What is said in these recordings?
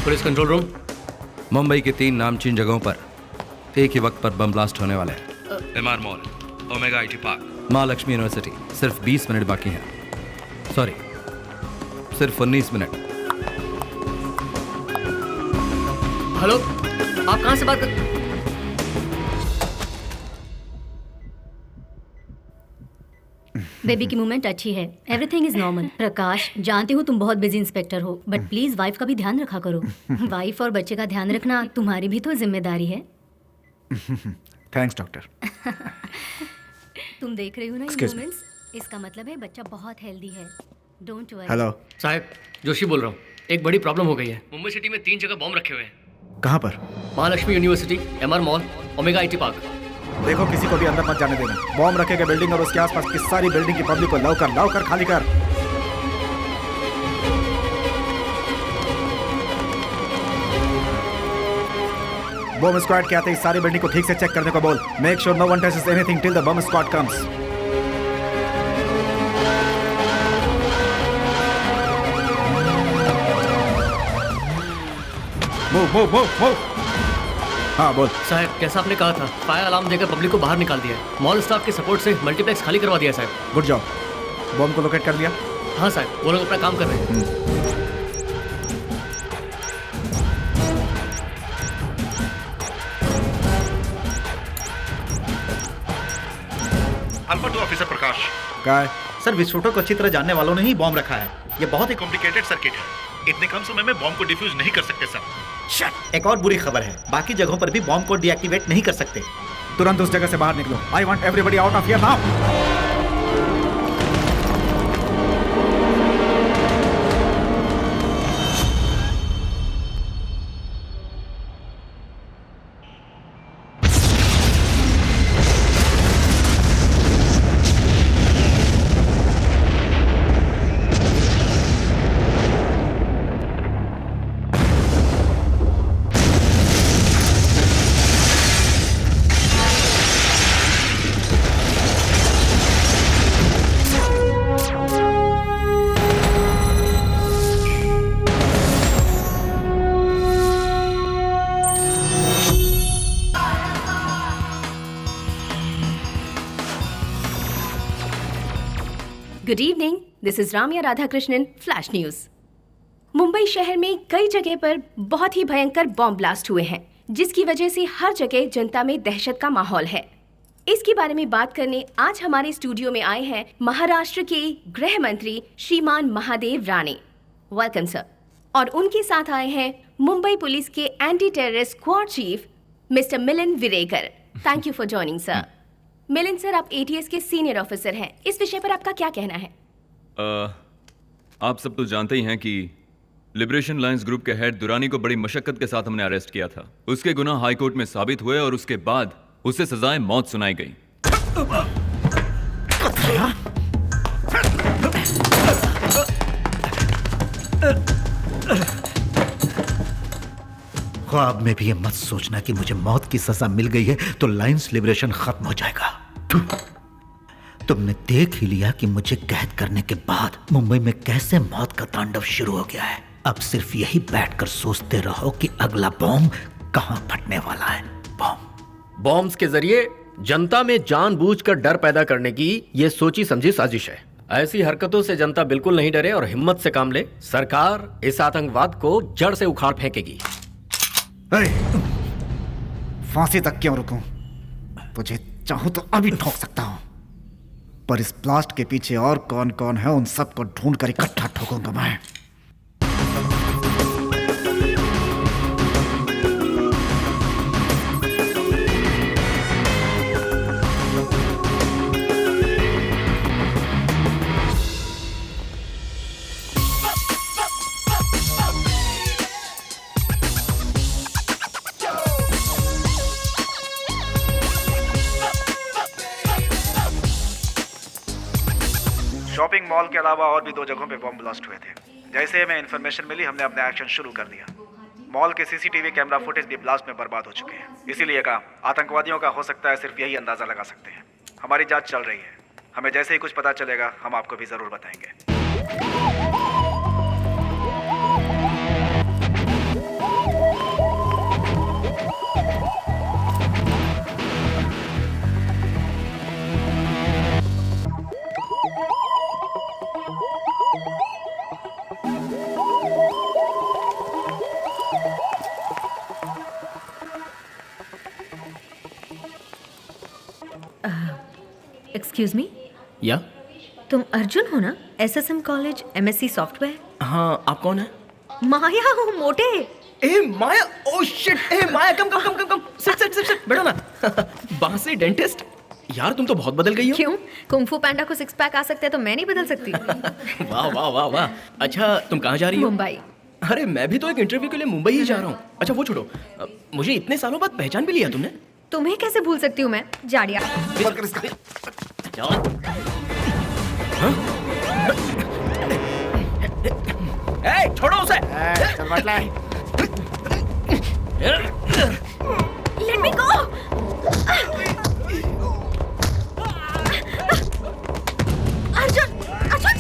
Police control room. Mumbai के 3 नामचीन जगहों पर एक ही वक्त पर बम ब्लास्ट होने वाले हैं। MR mall, omega IT park, Mahalakshmi university. सिर्फ 20 मिनट बाकी हैं। सॉरी, सिर्फ 19 मिनट। हेलो, आप कहाँ से बात कर? बेबी की मूवमेंट अच्छी है, एवरीथिंग इज नॉर्मल। प्रकाश, जानती हूँ तुम बहुत बिजी इंस्पेक्टर हो, बट प्लीज वाइफ का भी ध्यान रखा करो। वाइफ और बच्चे का ध्यान रखना तुम्हारी भी तो जिम्मेदारी है। Thanks doctor. तुम देख रही हो ना ये Excuse me. मूवमेंट्स, इसका मतलब है बच्चा बहुत हेल्दी है। Don't worry. हेलो, साहब, जोशी बोल रहा हूँ। एक बड़ी प्रॉब्लम हो गई है। मुंबई सिटी में 3 जगह बॉम्ब रखे हुए हैं। कहाँ पर? Mahalakshmi university, MR mall, omega IT park. देखो, किसी को भी अंदर मत जाने देना। बॉम्ब रखे गए बिल्डिंग और उसके आसपास की सारी बिल्डिंग की पब्लिक को लाओ कर खाली कर। बॉम्ब स्क्वाड के आते ही सारी बिल्डिंग को ठीक से चेक करने को बोल। Make sure no one touches anything till the bomb squad comes. Move. हाँ बोल। साहब, कैसा आपने कहा था, फायर अलार्म देकर पब्लिक को बाहर निकाल दिया है। मॉल स्टाफ के सपोर्ट से मल्टीप्लेक्स खाली करवा दिया है साहब। Good job. बॉम्ब को लोकेट कर लिया? हाँ साहब, वो लोग अपना काम कर रहे हैं। अल्फा 2 ऑफिसर प्रकाश। क्या है? सर, विस्फोटक को अच्छी तरह जानने वालों ने ही बॉम्ब रखा है। ये बहुत ही कॉम्प्लिकेटेड सर्किट है। इतने कम समय में बॉम्ब को डिफ्यूज नहीं कर सकते सर। एक और बुरी खबर है, बाकी जगहों पर भी बॉम्ब को डीएक्टिवेट नहीं कर सकते। तुरंत उस जगह से बाहर निकलो। I want everybody out of here now. Good evening, this is Ramiya Radhakrishnan, flash news. Mumbai शहर में कई जगह पर बहुत ही भयंकर बॉम्ब ब्लास्ट हुए हैं, जिसकी वजह से हर जगह जनता में दहशत का माहौल है। इसके बारे में बात करने आज हमारे स्टूडियो में आए हैं महाराष्ट्र के गृह मंत्री श्रीमान महादेव राणे। Welcome sir. और उनके साथ आए हैं मुंबई पुलिस के anti terrorist squad chief mister Milind Virekar. Thank you for joining sir. Milind sir, आप एटीएस के सीनियर ऑफिसर हैं, इस विषय पर आपका क्या कहना है? आप सब तो जानते ही हैं कि लिबरेशन लायंस ग्रुप के हेड दुरानी को बड़ी मशक्कत के साथ हमने अरेस्ट किया था। उसके गुनाह हाई कोर्ट में साबित हुए और उसके बाद उसे सजाए मौत सुनाई गई। ख्वाब में भी ये मत सोचना कि मुझे मौत की सजा मिल गई है तो लायंस लिबरेशन खत्म हो जाएगा। तुमने देख ही लिया कि मुझे कैद करने के बाद मुंबई में कैसे मौत का तांडव शुरू हो गया है। अब सिर्फ यही बैठकर सोचते रहो कि अगला बॉम्ब कहां फटने वाला है। बॉम्ब्स के जरिए जनता में जानबूझकर डर पैदा करने की ये सोची समझी साजिश है। ऐसी हरकतों से जनता बिल्कुल नहीं डरे और हिम्मत से काम ले। सरकार इस आतंकवाद को जड़ से उखाड़ फेंकेगी। फांसी तक क्यों रुकूं? तुझे चाहूं तो अभी ठोक सकता हूं, पर इस ब्लास्ट के पीछे और कौन कौन है उन सबको ढूंढ कर इकट्ठा ठोकूंगा मैं। शॉपिंग मॉल के अलावा और भी 2 जगहों पे बॉम्ब ब्लास्ट हुए थे। जैसे हमें इन्फॉर्मेशन मिली, हमने अपने एक्शन शुरू कर दिया। मॉल के सीसीटीवी कैमरा फुटेज भी ब्लास्ट में बर्बाद हो चुके हैं। इसीलिए कहा आतंकवादियों का हो सकता है, सिर्फ यही अंदाजा लगा सकते हैं। हमारी जांच चल रही है, हमें जैसे ही कुछ पता चलेगा हम आपको भी जरूर बताएंगे। एक्सक्यूज मी, या तुम अर्जुन हो ना? SSM college MSc software. हाँ, आप कौन है? माया हूँ, मोटे। ए माया, ओ शिट, ए माया, कम कम कम कम कम, सिट बैठो ना। बांसे डेंटिस्ट, यार तुम तो बहुत बदल गई हो। क्यों? कुंफू पैंडा को 6 पैक आ सकते हैं तो मैं नहीं बदल सकती? वाह वाह वाह वाह। अच्छा, तुम कहाँ जा रही हो? मुंबई। अरे मैं भी तो एक इंटरव्यू के लिए मुंबई ही जा रहा हूँ। अच्छा वो छोड़ो, मुझे इतने सालों बाद पहचान भी लिया तुमने? तुम्हें कैसे भूल सकती हूँ मैं, जाड़िया। ए, छोड़ो उसे। Let me go! Arjun, Arjun!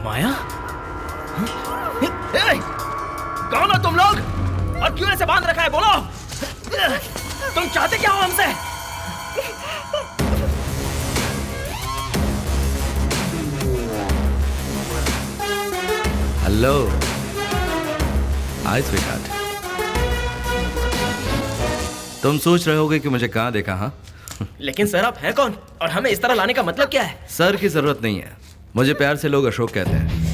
माया? कौन हो तुम लोग और क्यों ऐसे बांध रखा है? बोलो, तुम चाहते क्या हो हमसे? हेलो, हाय स्वीटहार्ट। तुम सोच रहे होगे कि मुझे कहाँ देखा? हाँ, लेकिन सर आप हैं कौन और हमें इस तरह लाने का मतलब क्या है? सर की जरूरत नहीं है, मुझे प्यार से लोग अशोक कहते हैं।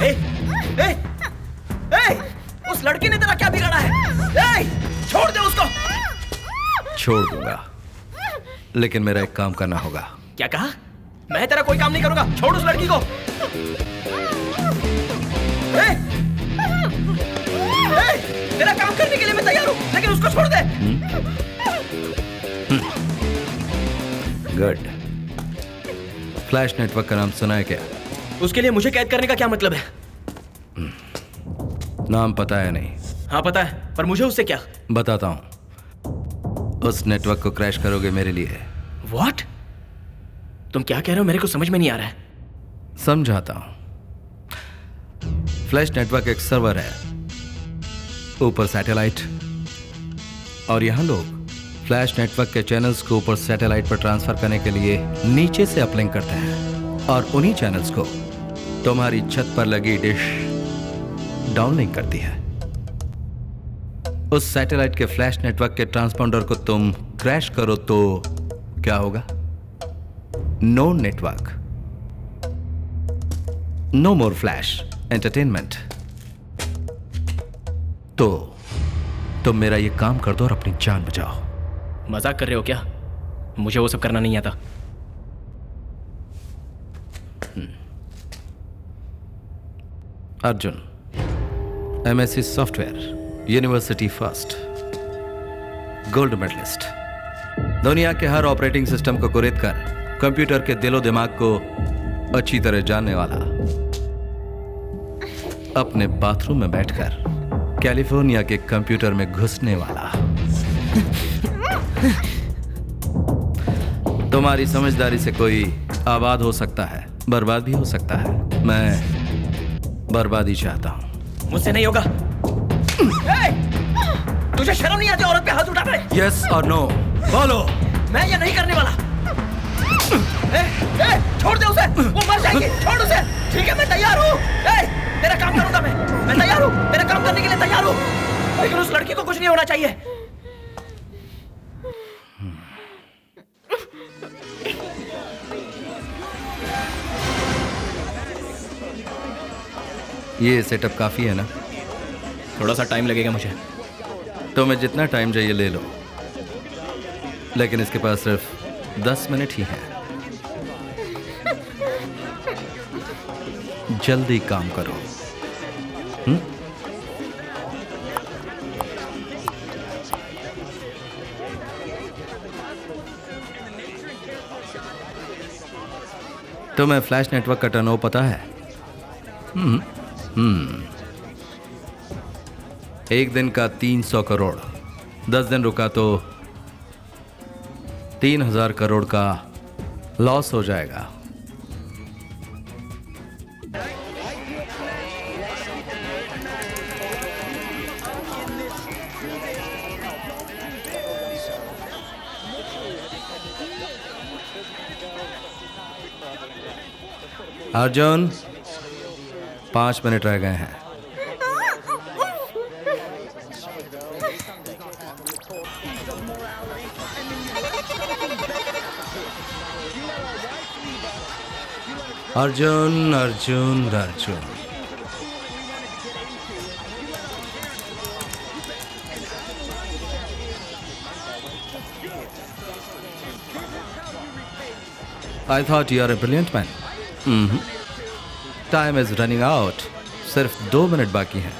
ए, ए, ए, उस लड़की ने तेरा क्या बिगाड़ा है? ए, छोड़ दे उसको। छोड़ दूंगा, लेकिन मेरा एक काम करना होगा। क्या कहा? मैं तेरा कोई काम नहीं करूंगा, छोड़ उस लड़की को। ए, ए, तेरा काम करने के लिए मैं तैयार हूं, लेकिन उसको छोड़ दे। गुड। फ्लैश नेटवर्क का नाम सुना है क्या? उसके लिए मुझे कैद करने का क्या मतलब है? नाम पता है नहीं? हाँ पता है, पर मुझे उससे क्या? बताता हूं। उस नेटवर्क को क्रैश करोगे मेरे लिए। व्हाट? तुम क्या कह रहे हो? मेरे को समझ में नहीं आ रहा है। समझाता हूं। फ्लैश नेटवर्क एक सर्वर है, ऊपर सैटेलाइट, और यहां लोग फ्लैश नेटवर्क के चैनल्स को ऊपर सैटेलाइट पर ट्रांसफर करने के लिए नीचे से अपलिंक करते हैं, और उन्हीं चैनल्स को तुम्हारी छत पर लगी डिश डाउनलिंक करती है। उस सैटेलाइट के फ्लैश नेटवर्क के ट्रांसपॉन्डर को तुम क्रैश करो तो क्या होगा? नो नेटवर्क, नो मोर फ्लैश एंटरटेनमेंट। तो तुम मेरा ये काम कर दो और अपनी जान बचाओ। मजाक कर रहे हो क्या? मुझे वो सब करना नहीं आता। Arjun, MSc software, university first, gold medalist, दुनिया के हर ऑपरेटिंग सिस्टम को कुरेद कर कंप्यूटर के दिलो दिमाग को अच्छी तरह जानने वाला, अपने बाथरूम में बैठकर कैलिफोर्निया के कंप्यूटर में घुसने वाला। तुम्हारी समझदारी से कोई आबाद हो सकता है, बर्बाद भी हो सकता है। मैं बर्बादी चाहता हूं। मुझसे नहीं होगा। तुझे शर्म नहीं आती औरत पे हाथ उठाने? यस और नो बोलो। मैं ये नहीं करने वाला। छोड़ दे उसे, वो मर जाएगी। छोड़ उसे। ठीक है, मैं तैयार हूँ। तेरा काम करूंगा मैं तैयार हूँ। तेरा काम करने के लिए तैयार हूँ, लेकिन उस लड़की को कुछ नहीं होना चाहिए। ये सेटअप काफी है ना? थोड़ा सा टाइम लगेगा मुझे। तो मैं जितना टाइम चाहिए ले लो, लेकिन इसके पास सिर्फ 10 मिनट ही है। जल्दी काम करो। तुम्हें फ्लैश नेटवर्क का टर्नओवर पता है? एक दिन का 300 करोड़, 10 दिन रुका तो 3000 करोड़ का लॉस हो जाएगा। अर्जुन, 5 मिनट रह गए हैं। Arjun Arjun Arjun, I thought you are a brilliant man. Time is running out. सिर्फ 2 मिनट बाकी हैं।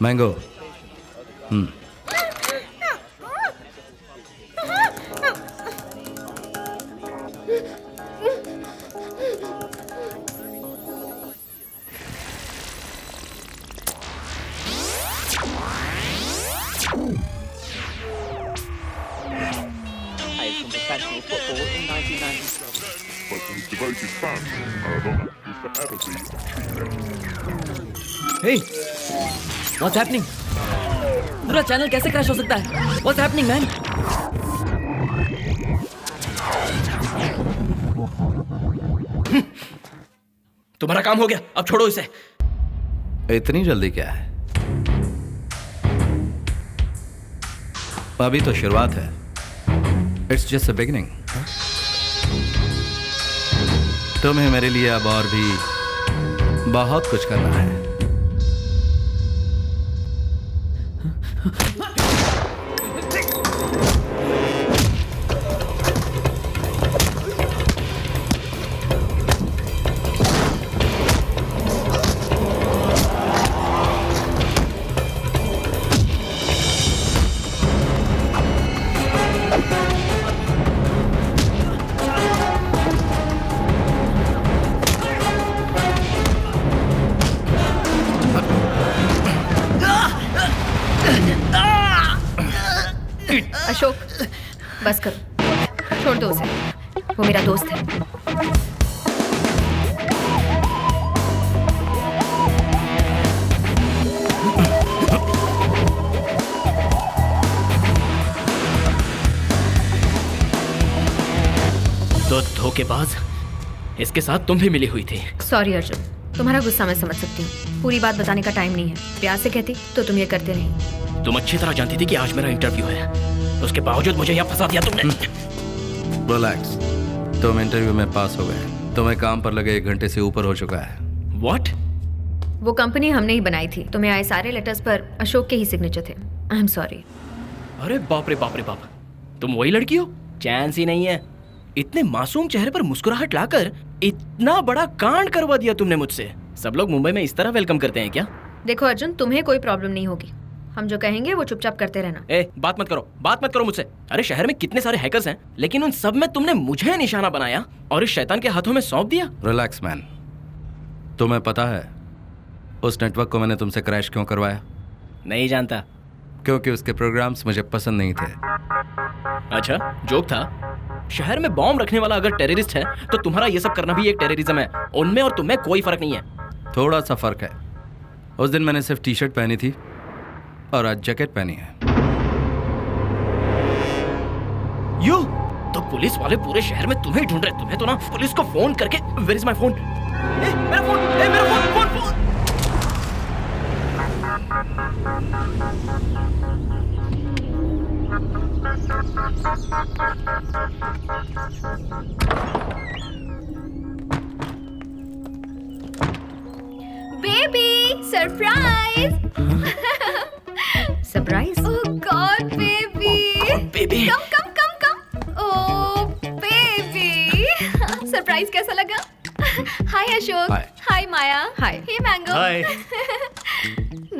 Mango. From professional football in 1997. But his devoted fans, Maradona will forever be a true legend. Hey, what's happening? पूरा channel कैसे crash हो सकता है? What's happening, man? तुम्हारा काम हो गया, अब छोड़ो इसे। इतनी जल्दी क्या है? अभी तो शुरुआत है। It's just a beginning. तुम्हें मेरे लिए अब और भी बहुत कुछ करना है। अशोक, बस करो, छोड़ दो उसे, वो मेरा दोस्त है। तो धोखेबाज, इसके साथ तुम भी मिली हुई थी। सॉरी अर्जुन, तुम्हारा गुस्सा मैं समझ सकती हूँ। पूरी बात बताने का टाइम नहीं है। प्यार से कहती तो तुम ये करते नहीं। तुम अच्छी तरह जानती थी कि आज मेरा इंटरव्यू है, उसके बावजूद मुझे यहाँ फंसा दिया तुमने। रिलैक्स, तुम इंटरव्यू में पास हो गए। तुम्हें काम पर लगे 1 घंटे से ऊपर हो चुका है। What? वो कंपनी हमने ही बनाई थी। तुम्हें आए सारे लेटर्स पर अशोक के ही सिग्नेचर थे। आई एम सॉरी। अरे बाप रे बाप रे बाप, तुम वही लड़की हो? चांस ही नहीं है। इतने मासूम चेहरे पर मुस्कुराहट लाकर इतना बड़ा कांड करवा दिया तुमने मुझसे। सब लोग मुंबई में इस तरह वेलकम करते हैं क्या? देखो अर्जुन, तुम्हें कोई प्रॉब्लम नहीं होगी। हम जो कहेंगे वो चुपचाप करते रहना। बात मत करो मुझसे। अरे शहर में कितने सारे हैकर्स हैं, लेकिन उन सब में तुमने मुझे निशाना बनाया और इस शैतान के हाथों में सौंप दिया। रिलैक्स मैन, तुम्हें पता है उस नेटवर्क को मैंने तुमसे क्रैश क्यों करवाया? नहीं जानता। क्योंकि उसके प्रोग्राम्स मुझे पसंद नहीं थे। अच्छा, जोक था। शहर में बॉम्ब रखने वाला अगर टेररिस्ट है तो तुम्हारा ये सब करना भी एक टेररिज्म है। उनमें और तुम में कोई फर्क नहीं है। थोड़ा सा फर्क है। उस दिन मैंने सिर्फ टी-शर्ट पहनी थी और आज जैकेट पहनी है। यू तो पुलिस वाले पूरे शहर में तुम्हें ढूंढ रहे। तुम्हें तो ना पुलिस को फोन करके वेयर इज माय फोन? मेरा फोन, मेरा phone. Baby surprise. Surprise? Oh God baby, come. Oh baby, surprise कैसा लगा? Hi Ashok. Hi Maya. Hi. Hey mango. Hi.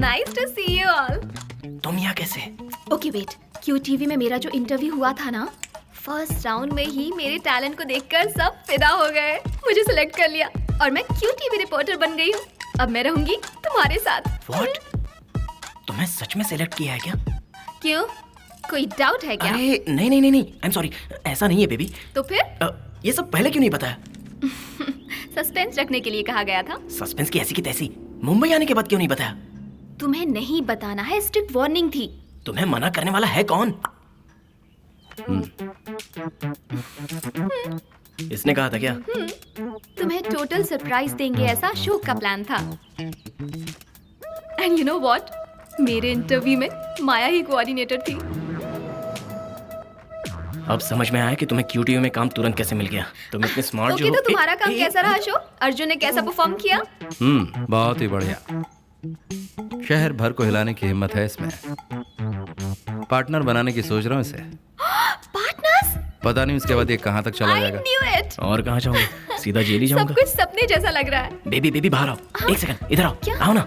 Nice to see you all. तुम यहाँ कैसे? ओके वेट, क्यू टीवी में मेरा जो इंटरव्यू हुआ था ना, फर्स्ट राउंड में ही मेरे टैलेंट को देखकर सब फिदा हो गए। मुझे सिलेक्ट कर लिया और मैं क्यों टीवी रिपोर्टर बन गई हूँ। अब मैं रहूंगी तुम्हारे साथ। व्हाट? तुम्हें सच में सिलेक्ट किया है क्या? क्यों, कोई डाउट है क्या? अरे नहीं, आई एम सॉरी, ऐसा नहीं है बेबी। तो फिर ये सब पहले क्यों नहीं बताया? सस्पेंस रखने के लिए कहा गया था। सस्पेंस की ऐसी की तैसी, मुंबई आने के बाद क्यों नहीं बताया? तुम्हें नहीं बताना है, स्ट्रिक्ट वार्निंग थी। तुम्हें मना करने वाला है कौन? इसने कहा था क्या? तुम्हें टोटल सरप्राइज देंगे ऐसा शो का प्लान था। एंड यू नो व्हाट, मेरे इंटरव्यू में माया ही कोऑर्डिनेटर थी। अब समझ में आया कि तुम्हें क्यूटीओ में काम तुरंत कैसे मिल गया। तुम इतने स्मार्ट जो ओके, हो। तो तुम्हारा काम कैसा रहा शो? अर्जुन ने कैसा परफॉर्म किया? बहुत ही बढ़िया। शहर भर को हिलाने की हिम्मत है इसमें। पार्टनर बनाने की सोच रहा हूँ इसे। पार्टनर्स? पता नहीं उसके बाद ये कहाँ तक चला I जाएगा। knew it। और कहाँ जाऊंगा? सीधा जेल ही सब जाऊंगा। कुछ सपने जैसा लग रहा है। बेबी बाहर आओ। एक सेकंड, इधर आओ। क्या? आओ ना।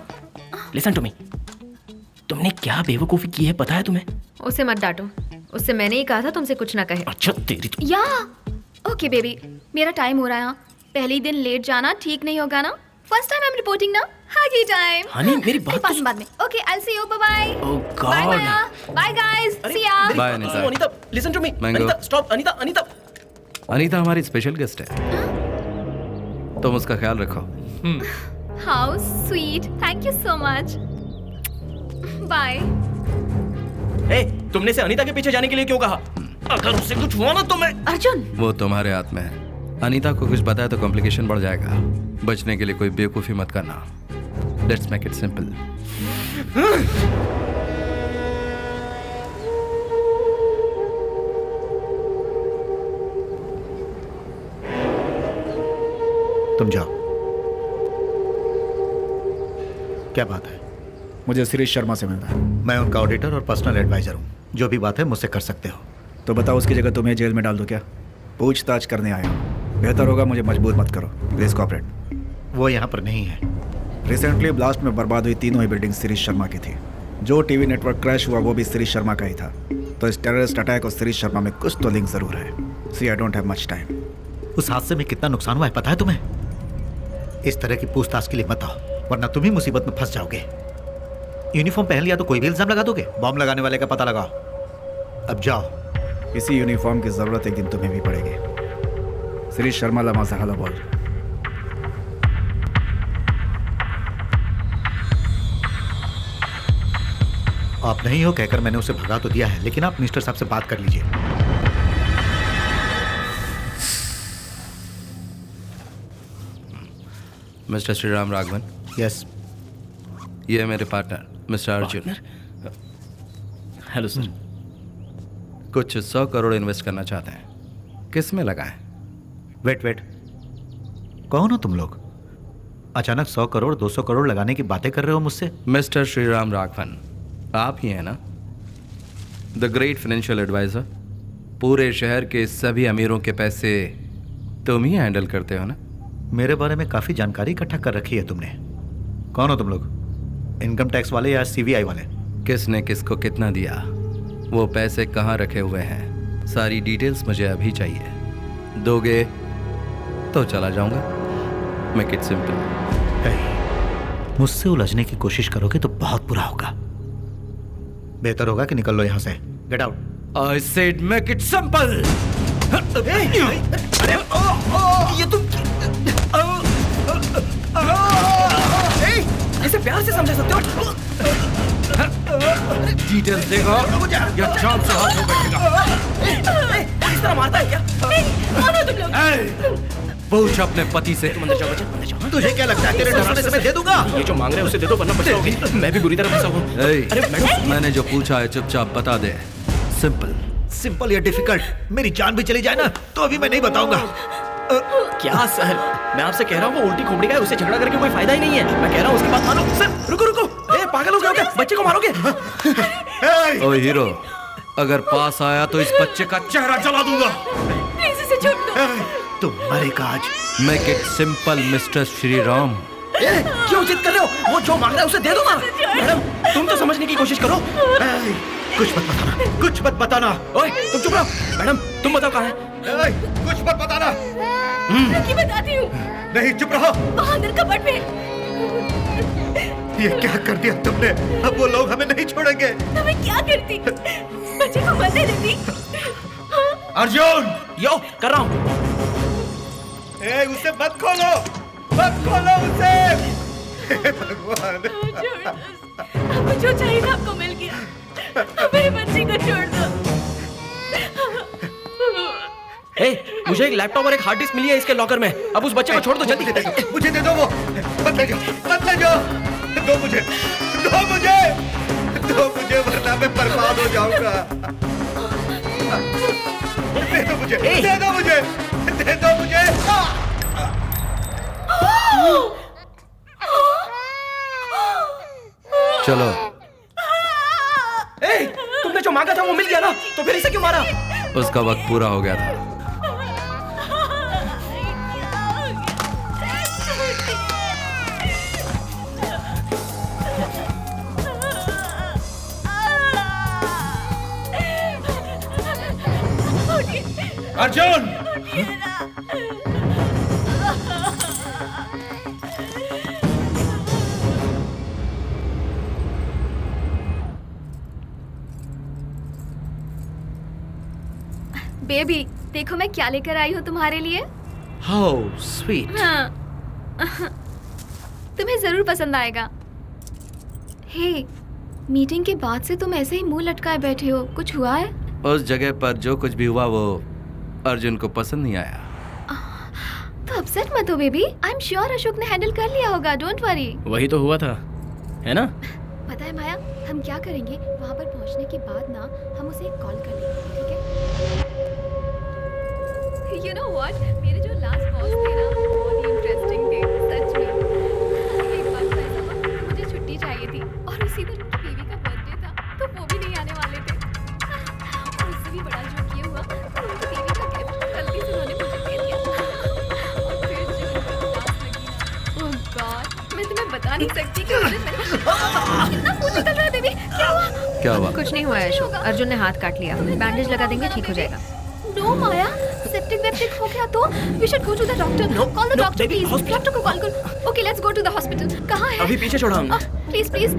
Listen to me. तुमने क्या बेवकूफी की है पता है तुम्हें? उसे मत डांटो, उससे मैंने ही कहा था तुमसे कुछ ना कहे। अच्छा तेरी तो। या ओके बेबी, मेरा टाइम हो रहा है। पहले ही दिन लेट जाना ठीक नहीं होगा ना। First time I am reporting ना। Huggy time. हनी मेरी बात तो बाद में। Okay, I will see you. Bye Oh God. Bye Maya. Bye guys, see ya. Bye Anita. Anita, listen to me. Mango. Anita stop. Anita. Anita हमारी स्पेशल गेस्ट है, तुम उसका ख्याल रखो। How sweet, thank you so much. Bye. ए, तुमने से अनीता के पीछे जाने के लिए क्यों कहा? अगर उससे कुछ हुआ ना तो मैं। अर्जुन, वो तुम्हारे हाथ में है। अनीता को कुछ बताया तो कॉम्प्लिकेशन बढ़ जाएगा। बचने के लिए कोई बेवकूफी मत करना। Let's make it simple. तुम जाओ। क्या बात है? मुझे शिरीष शर्मा से मिलना है। मैं उनका ऑडिटर और पर्सनल एडवाइजर हूँ। जो भी बात है मुझसे कर सकते हो। तो बताओ, उसकी जगह तुम्हें जेल में डाल दो क्या? पूछताछ करने आया हूँ। बेहतर होगा मुझे मजबूर मत करो। Please cooperate. वो यहाँ पर नहीं है। रिसेंटली ब्लास्ट में बर्बाद हुई तीनों ही बिल्डिंग शिरीष शर्मा की थी। जो टीवी नेटवर्क क्रैश हुआ वो भी शिरीष शर्मा का ही था। तो इस टेररिस्ट अटैक और शिरीष शर्मा में कुछ तो लिंक जरूर है। See I don't have much time. उस हादसे में कितना नुकसान हुआ है पता है तुम्हें? इस तरह की पूछताछ के लिए मत आओ, वरना तुम ही मुसीबत में फंस जाओगे। यूनिफॉर्म पहन लिया तो कोई भी इल्जाम लगा दोगे। बॉम्ब लगाने वाले का पता लगाओ। अब जाओ। इसी यूनिफॉर्म की जरूरत एक दिन तुम्हें भी पड़ेगी। शिरीष शर्मा लमा सहाला बोल। आप नहीं हो कहकर मैंने उसे भगा तो दिया है, लेकिन आप मिनिस्टर साहब से बात कर लीजिए। मिस्टर श्रीराम राघवन। यस। ये है मेरे partner mister Arjun. Hello sir. कुछ 100 करोड़ इन्वेस्ट करना चाहते हैं। किस में लगाएं? वेट, कौन हो तुम लोग? अचानक 100 करोड़ 200 करोड़ लगाने की बातें कर रहे हो मुझसे? मिस्टर श्रीराम राघवन, आप ही हैं ना? The great financial advisor. पूरे शहर के सभी अमीरों के पैसे तुम ही हैंडल करते हो ना? मेरे बारे में काफी जानकारी इकट्ठा कर रखी है तुमने। कौन हो तुम लोग? इनकम टैक्स वाले या सीबीआई वाले? किसने किसको कितना दिया, वो पैसे कहाँ रखे हुए हैं, सारी डिटेल्स मुझे अभी चाहिए। दोगे तो चला जाऊंगा। Make it simple. मुझसे उलझने की कोशिश करोगे तो बहुत बुरा होगा। बेहतर होगा कि निकल लो यहां से। Get out. I said make it simple. अरे ये तुम ऐसे प्यार से समझा सकते हो? डिटेल्स देगा या जान से हाथ में बैठेगा। इस तरह मारता है क्या? कौन हो तुम लोग? पूछ अपने पति से। अंदर जाओ बच्चे, अंदर जाओ। तुझे क्या लगता है तेरे डराने से मैं दे दूंगा? ये जो मांग रहे हैं उसे दे दो वरना बचाओगे। मैं भी बुरी तरह फंसा हूँ। अरे मैडम, मैंने जो पूछा है चुपचाप बता दे। सिंपल। सिंपल या डिफिकल्ट? मेरी जान भी चली जाए ना तो अभी मैं नहीं बताऊंगा। क्या सर, मैं आपसे कह रहा हूँ वो उल्टी खोपड़ी का है, उससे झगड़ा करके कोई फायदा ही नहीं है। मैं कह रहा हूँ उसकी बात मानो। सर रुको। ए पागल हो गए क्या? बच्चे को मारोगे? ओ हीरो, अगर पास आया तो इस बच्चे का चेहरा जला दूंगा। प्लीज इसे छोड़ दो। तुम मरेगा आज। Make it simple mister Shriram. क्यों जिद कर रहे हो? वो जो मांग रहा है उसे दे दो ना। मैडम तुम तो समझने की कोशिश करो। कुछ मत बताना। ओए तुम चुप रहो। मैडम तुम बताओ कहाँ है? कुछ मत बताना। रखी बताती हूँ। नहीं, चुप रहो। वहाँ अंदर कपट में। ये क्या कर दिया तुमने? अब वो लोग हमें नहीं छोड़ेंगे। तो मैं क्या करती? बच्चे को मरने देती? अर्जुन! यो, कर रहा हूँ। उसे मत खोलो, मत खोलो उसे। भगवान। आपको जो चाहिए था आपको मिल गया। मेरे बच्चे को छोड़ दो। मुझे एक लैपटॉप और एक हार्ड डिस्क मिली है इसके लॉकर में। अब उस बच्चे को छोड़ दो जल्दी। मुझे दे दो वो। मत ले जाओ, मत ले जाओ। दो मुझे, दो मुझे, दो मुझे, वरना मैं बर्बाद हो जाऊंगा। दे दो मुझे, दे दो मुझे, दे दो मुझे। चलो। तुमने जो मांगा था वो मिल गया ना, तो फिर इसे क्यों मारा? उसका वक्त पूरा हो गया था। अर्जुन! बेबी, देखो मैं क्या लेकर आई हूँ तुम्हारे लिए। How sweet. हाँ। तुम्हें जरूर पसंद आएगा। हे, मीटिंग के बाद से तुम ऐसे ही मुंह लटकाए बैठे हो, कुछ हुआ है? उस जगह पर जो कुछ भी हुआ वो अर्जुन को पसंद नहीं आया। तो अपसेट मत हो baby, I am sure Ashok ने हैंडल कर लिया होगा, डोंट वरी। वही तो हुआ था, है ना? पता है माया, हम क्या करेंगे, वहाँ पर पहुँचने के बाद ना हम उसे एक कॉल कर लेंगे, ठीक है? You know what? मेरे जो लास्ट बॉस थे ना, बहुत ही इंटरेस्टिंग थे, सच में। एक बार तो ऐसा हुआ, मुझे छुट्टी चाहिए थी और उसी दिन उनकी बीवी का बर्थडे था, तो वो भी नहीं आने वाले थे। और उससे भी बड़ा जो ये हुआ, तो उनकी बीवी का गिफ्ट गलती से उन्होंने मुझे दे दिया। और फिर जो उनको उदास लगी ना, ओह गॉड, मैं तुम्हें बता नहीं सकती कि उस दिन मैंने कितना खून निकल रहा है बेबी, क्या हुआ? क्या हुआ? कुछ नहीं हुआ है अशोक, अर्जुन ने हाथ काट लिया, बैंडेज लगा देंगे, ठीक हो जाएगा। नो माया, सेप्टिक वेप्टिक हो गया तो we should go to the doctor. Call the doctor please, doctor को कॉल करो। Okay, let's go to the hospital. कहाँ है? अभी पीछे छोड़ा हमने। प्लीज प्लीज,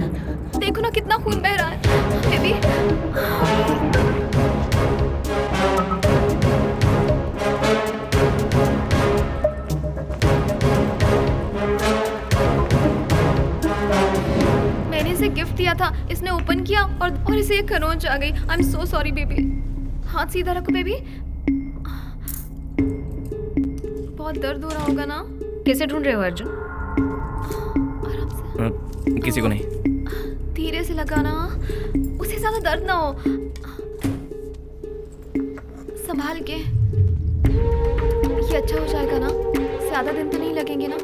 देखो ना कितना खून बह रहा है बेबी। मैंने इसे गिफ्ट दिया था, इसने ओपन किया और इसे एक खरोंच आ गई। I am so sorry baby. हाथ सीधा रखो बेबी। बहुत दर्द हो रहा होगा ना? कैसे ढूंढ रहे हो अर्जुन? आराम से। किसी को नहीं। धीरे से लगाना, उसे ज्यादा दर्द ना हो। संभाल के। ये अच्छा हो जाएगा ना? ज्यादा दिन तो नहीं लगेंगे ना?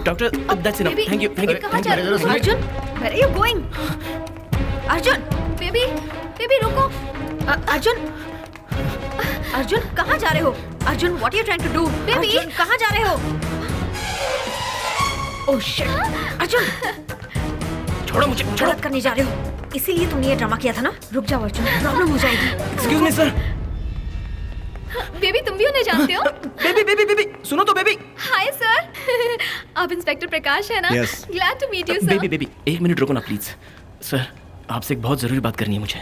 Doctor, that's enough. Thank you, thank you. कहाँ जा रहे हो? Arjun, where are you going? Arjun, baby, baby रुको। अर्जुन, अर्जुन कहाँ जा रहे हो? Arjun, what are you trying to do? Baby, कहाँ जा रहे हो? ओह शिट, अर्जुन, छोड़ो मुझे, छोड़ो। गलत करने जा रहे हो, इसीलिए तुमने ये ड्रामा किया था ना? रुक जाओ अर्जुन, प्रॉब्लम हो जाएगी। Excuse me sir. बेबी, तुम भी उन्हें जानते हो? बेबी, बेबी, बेबी, सुनो तो बेबी। हाय सर, आप इंस्पेक्टर प्रकाश है ना? Yes. Glad to meet you sir. Baby, baby, एक मिनट रुको ना प्लीज। सर, आपसे एक बहुत जरूरी बात करनी है मुझे।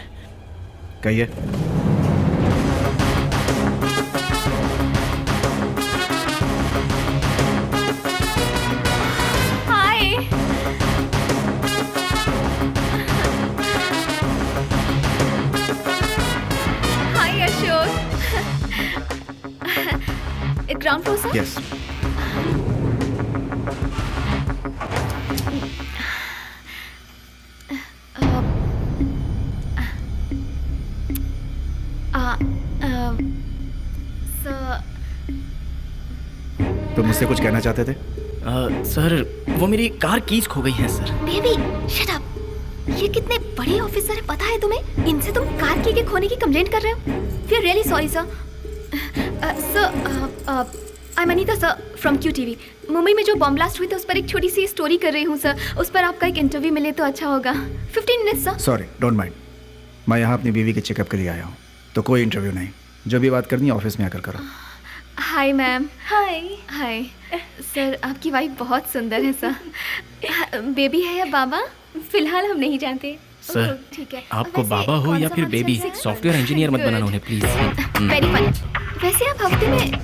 कहिए। Hi. Hi Ashok. Ground floor sir? Yes. तुम मुझसे कुछ कहना चाहते थे? सर, वो मेरी कार कीज खो गई है सर। Baby, shut up. ये कितने बड़े ऑफिसर है पता है तुम्हें? इनसे तुम कार की के खोने की कंप्लेंट कर रहे हो? We are really sorry sir. Sir, I am Anita sir from QTV। Mumbai में जो बॉम्ब ब्लास्ट हुई थी उस पर एक छोटी सी स्टोरी कर रही हूँ सर। उस पर आपका एक इंटरव्यू मिले तो अच्छा होगा। 15 minutes sir. Sorry, don't mind. मैं यहाँ अपनी बीवी के चेकअप के लिए आया हूँ। तो कोई इंटरव्यू नहीं, जो भी बात करनी है ऑफिस में आकर करो। Hi ma'am. Hi. Hi sir, आपकी वाइफ बहुत सुंदर है सर। बेबी है या बाबा? फिलहाल हम नहीं जानते। सर, ठीक है। आपको वैसे बाबा हो कौन या सा फिर फंक्शन बेबी, से? सॉफ्टवेयर इंजीनियर मत बनाना उन्हें प्लीज। Very fun. वैसे आप हफ्ते में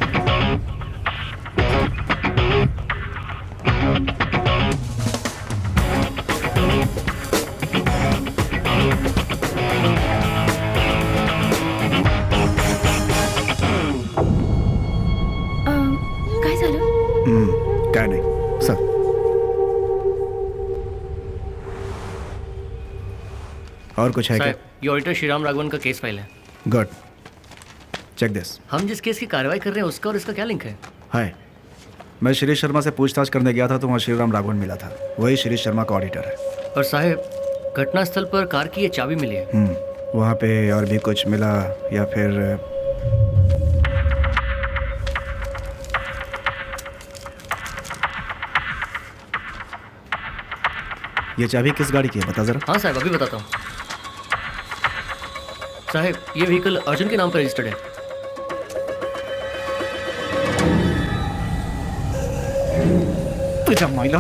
काय झालं? काय नाही सर। और कुछ है क्या? साहब, ये ऑडिटर श्रीराम राघवन का केस फाइल है। Good, check this. हम जिस केस की कार्रवाई कर रहे हैं उसका और इसका क्या लिंक है? हाय, मैं श्री शर्मा से पूछताछ करने गया था तो वहाँ श्रीराम राघवन मिला था। वही श्री शर्मा का ऑडिटर है। और साहब, घटनास्थल पर कार की ये चाबी मिली है। वहाँ पे और भी कुछ मिला या फिर? ये चाबी किस गाड़ी की है बता जरा। हाँ साहब, अभी बताता हूँ। साहब, ये व्हीकल अर्जुन के नाम पर रजिस्टर्ड है। तुझा माइला,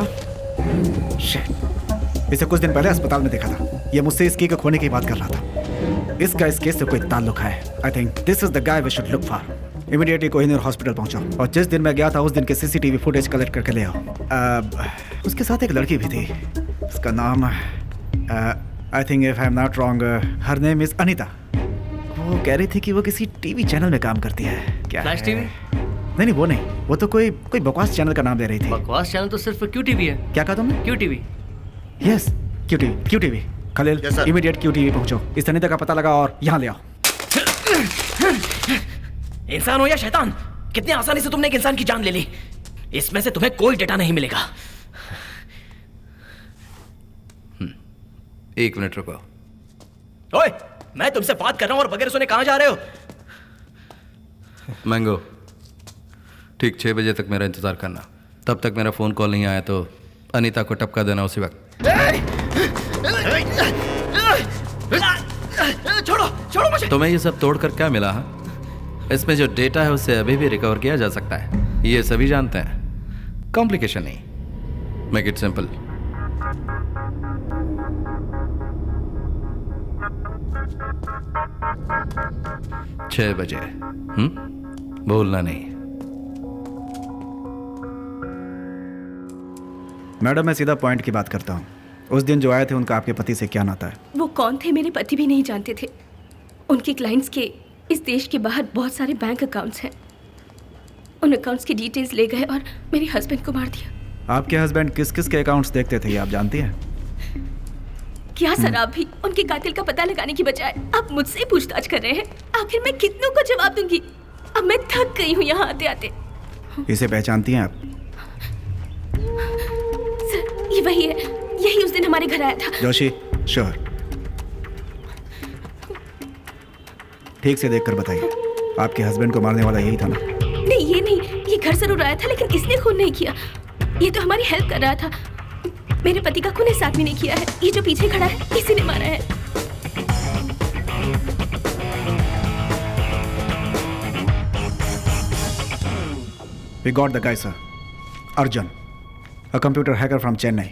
शिट। इसे कुछ दिन पहले अस्पताल में देखा था। ये मुझसे इस की को खोने की बात कर रहा था। इसका इस केस से कोई ताल्लुक है। I think this is the guy we should look for. Immediately Kohinoor hospital पहुंचो और जिस दिन मैं गया था उस दिन के सीसीटीवी फुटेज कलेक्ट करके ले आओ। उसके साथ एक लड़की भी थी। उसका नाम I think if I am not wrong her name is Anita. वो कह रही थी कि वो किसी टीवी चैनल में काम करती है। क्या फ्लैश है? टीवी? नहीं, वो नहीं। वो तो कोई बकवास चैनल का नाम दे रही थी। बकवास चैनल तो सिर्फ क्यू टीवी है। क्या कहा तुमने? Q TV. Yes, Q TV. Khalil, immediate Q TV पहुंचो, इस अनीता का पता लगा और यहाँ ले आओ। इंसान हो या शैतान, कितनी आसानी से तुमने एक इंसान की जान ले ली। इसमें से तुम्हें कोई डेटा नहीं मिलेगा। एक मिनट रुको। ओए, मैं तुमसे बात कर रहा हूं और बगैर सुने कहां जा रहे हो? मैंगो, ठीक 6 बजे तक मेरा इंतजार करना। तब तक मेरा फोन कॉल नहीं आया तो अनीता को टपका देना उसी वक्त। छोड़ो मुझे। तुम्हें ये सब तोड़कर क्या मिला? इसमें जो डेटा है उसे अभी भी रिकवर किया जा सकता है, ये सभी जानते हैं। कॉम्प्लिकेशन नहीं, मेक इट सिंपल। छह बजे, भूलना नहीं। मैडम, मैं सीधा पॉइंट की बात करता हूँ। उस दिन जो आए थे उनका आपके पति से क्या नाता है? वो कौन थे मेरे पति भी नहीं जानते थे। उनके क्लाइंट्स के इस देश के बाहर बहुत सारे बैंक अकाउंट्स हैं। उन अकाउंट्स की डिटेल्स ले गए और मेरे हस्बैंड को मार दिया। आपके हस्बैंड किस किस के अकाउंट्स देखते थे ये आप जानती हैं? क्या सर, आप भी उनके कातिल का पता लगाने की बजाय आप मुझसे ही पूछताछ कर रहे हैं? आखिर मैं कितनों को जवाब दूंगी? अब मैं थक गई हूँ यहाँ आते आते। इसे पहचानती हैं आप? सर, ये वही है, यही उस दिन हमारे घर आया था। जोशी, श्योर। ठीक से देखकर बताइए, आपके हस्बैंड को मारने वाला यही था ना? नहीं, ये नहीं। ये घर जरूर आया था लेकिन इसने खून नहीं किया। ये तो हमारी हेल्प कर रहा था। मेरे पति का खून इस आदमी ने किया है। ये जो पीछे खड़ा है इसी ने मारा है। We got the guy, sir. Arjun, a computer hacker from Chennai.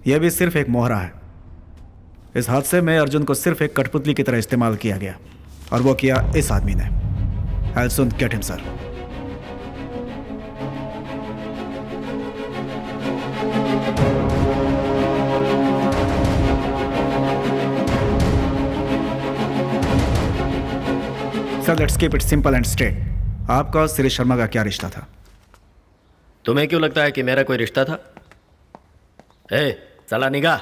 यह भी सिर्फ एक मोहरा है। इस हादसे में अर्जुन को सिर्फ एक कठपुतली की तरह इस्तेमाल किया गया और वो किया इस आदमी ने। I'll soon get him, sir. Sir, let's keep it simple and straight. आपका और श्री शर्मा का क्या रिश्ता था? तुम्हें क्यों लगता है कि मेरा कोई रिश्ता था? साला निगाह।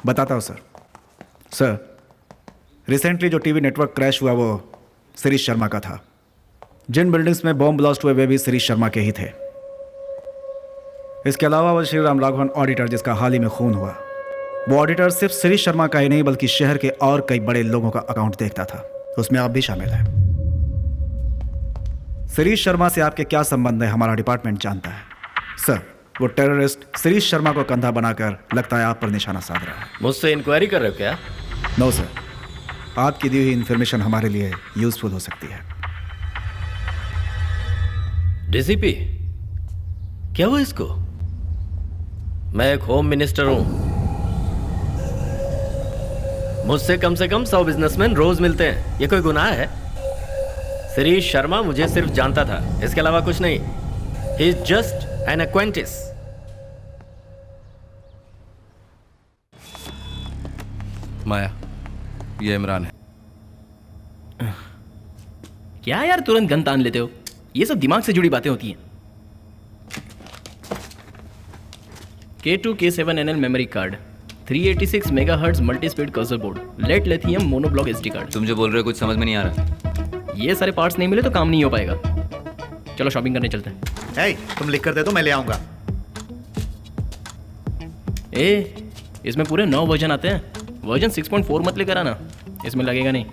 बताता हूँ सर, रिसेंटली जो टीवी नेटवर्क क्रैश हुआ वो श्री शर्मा का था। जिन बिल्डिंग्स में बॉम्ब ब्लास्ट हुए वे भी श्री शर्मा के ही थे। इसके अलावा वो श्रीराम राघवन ऑडिटर जिसका हाल ही में खून हुआ, वो ऑडिटर सिर्फ श्री शर्मा का ही नहीं बल्कि शहर के और कई बड़े लोगों का अकाउंट देखता था। उसमें आप भी शामिल हैं। श्री शर्मा से आपके क्या संबंध है हमारा डिपार्टमेंट जानता है। सर, वो टेररिस्ट श्री शर्मा को कंधा बनाकर लगता है आप पर निशाना साध रहा है। मुझसे इंक्वायरी कर रहे हो क्या? नो सर, आपकी दी हुई इन्फॉर्मेशन हमारे लिए यूजफुल हो सकती है। डीसीपी, क्या हुआ इसको? मैं एक होम मिनिस्टर हूं। मुझसे कम से कम 100 बिजनेसमैन रोज मिलते हैं। ये कोई गुनाह है? शिरीष शर्मा मुझे सिर्फ जानता था, इसके अलावा कुछ नहीं। He is just an acquaintance. Maya, ये इमरान है। क्या यार तुरंत गन तान लेते हो? ये सब दिमाग से जुड़ी बातें होती हैं। K2 K7NL memory card, 386 megahertz multi speed cursor board, lead lithium monoblock SD card. तुम जो बोल रहे हो कुछ समझ में नहीं आ रहा। ये सारे पार्ट्स नहीं मिले तो काम नहीं हो पाएगा। चलो शॉपिंग करने चलते हैं। hey, तुम लिख कर दे दो, मैं ले आऊंगा। इसमें पूरे 9 वर्जन आते हैं। वर्जन 6.4 मत लेकर आना, इसमें लगेगा नहीं।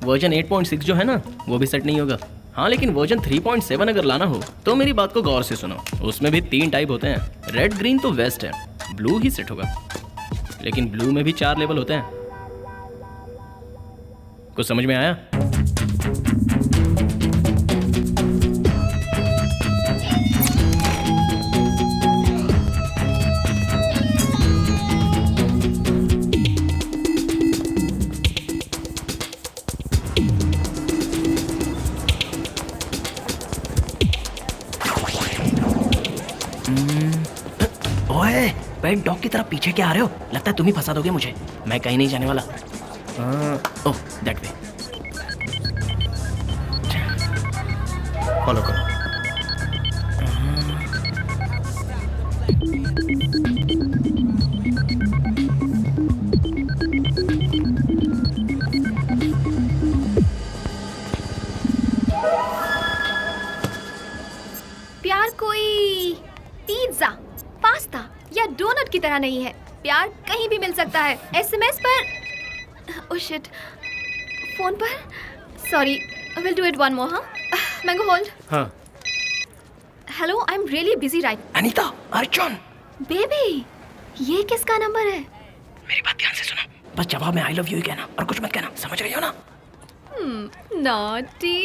वर्जन 8.6 जो है ना, वो भी सेट नहीं होगा। हाँ, लेकिन वर्जन 3.7 अगर लाना हो तो मेरी बात को गौर से सुनो। उसमें भी 3 टाइप होते हैं, रेड ग्रीन तो वेस्ट है, ब्लू ही सेट होगा। लेकिन ब्लू में भी 4 लेवल होते हैं। कुछ समझ में आया? पेट डॉग की तरफ पीछे क्या आ रहे हो? लगता है तुम ही फंसा दोगे मुझे। मैं कहीं नहीं जाने वाला। ओह, दैट वे। फॉलो करो। प्यार कोई पिज्जा, पास्ता या डोनट की तरह नहीं है। प्यार कहीं भी मिल सकता है। एसएमएस पर, ओह शिट, फोन पर। Sorry, I will do it one more. हाँ, मैंगो होल्ड। हाँ। Hello, I am really busy right. Anita, Arjun. Baby, ये किसका नंबर है? मेरी बात ध्यान से सुनो। बस जवाब में आई लव यू ही कहना और कुछ मत कहना, समझ रही हो ना? नॉटी।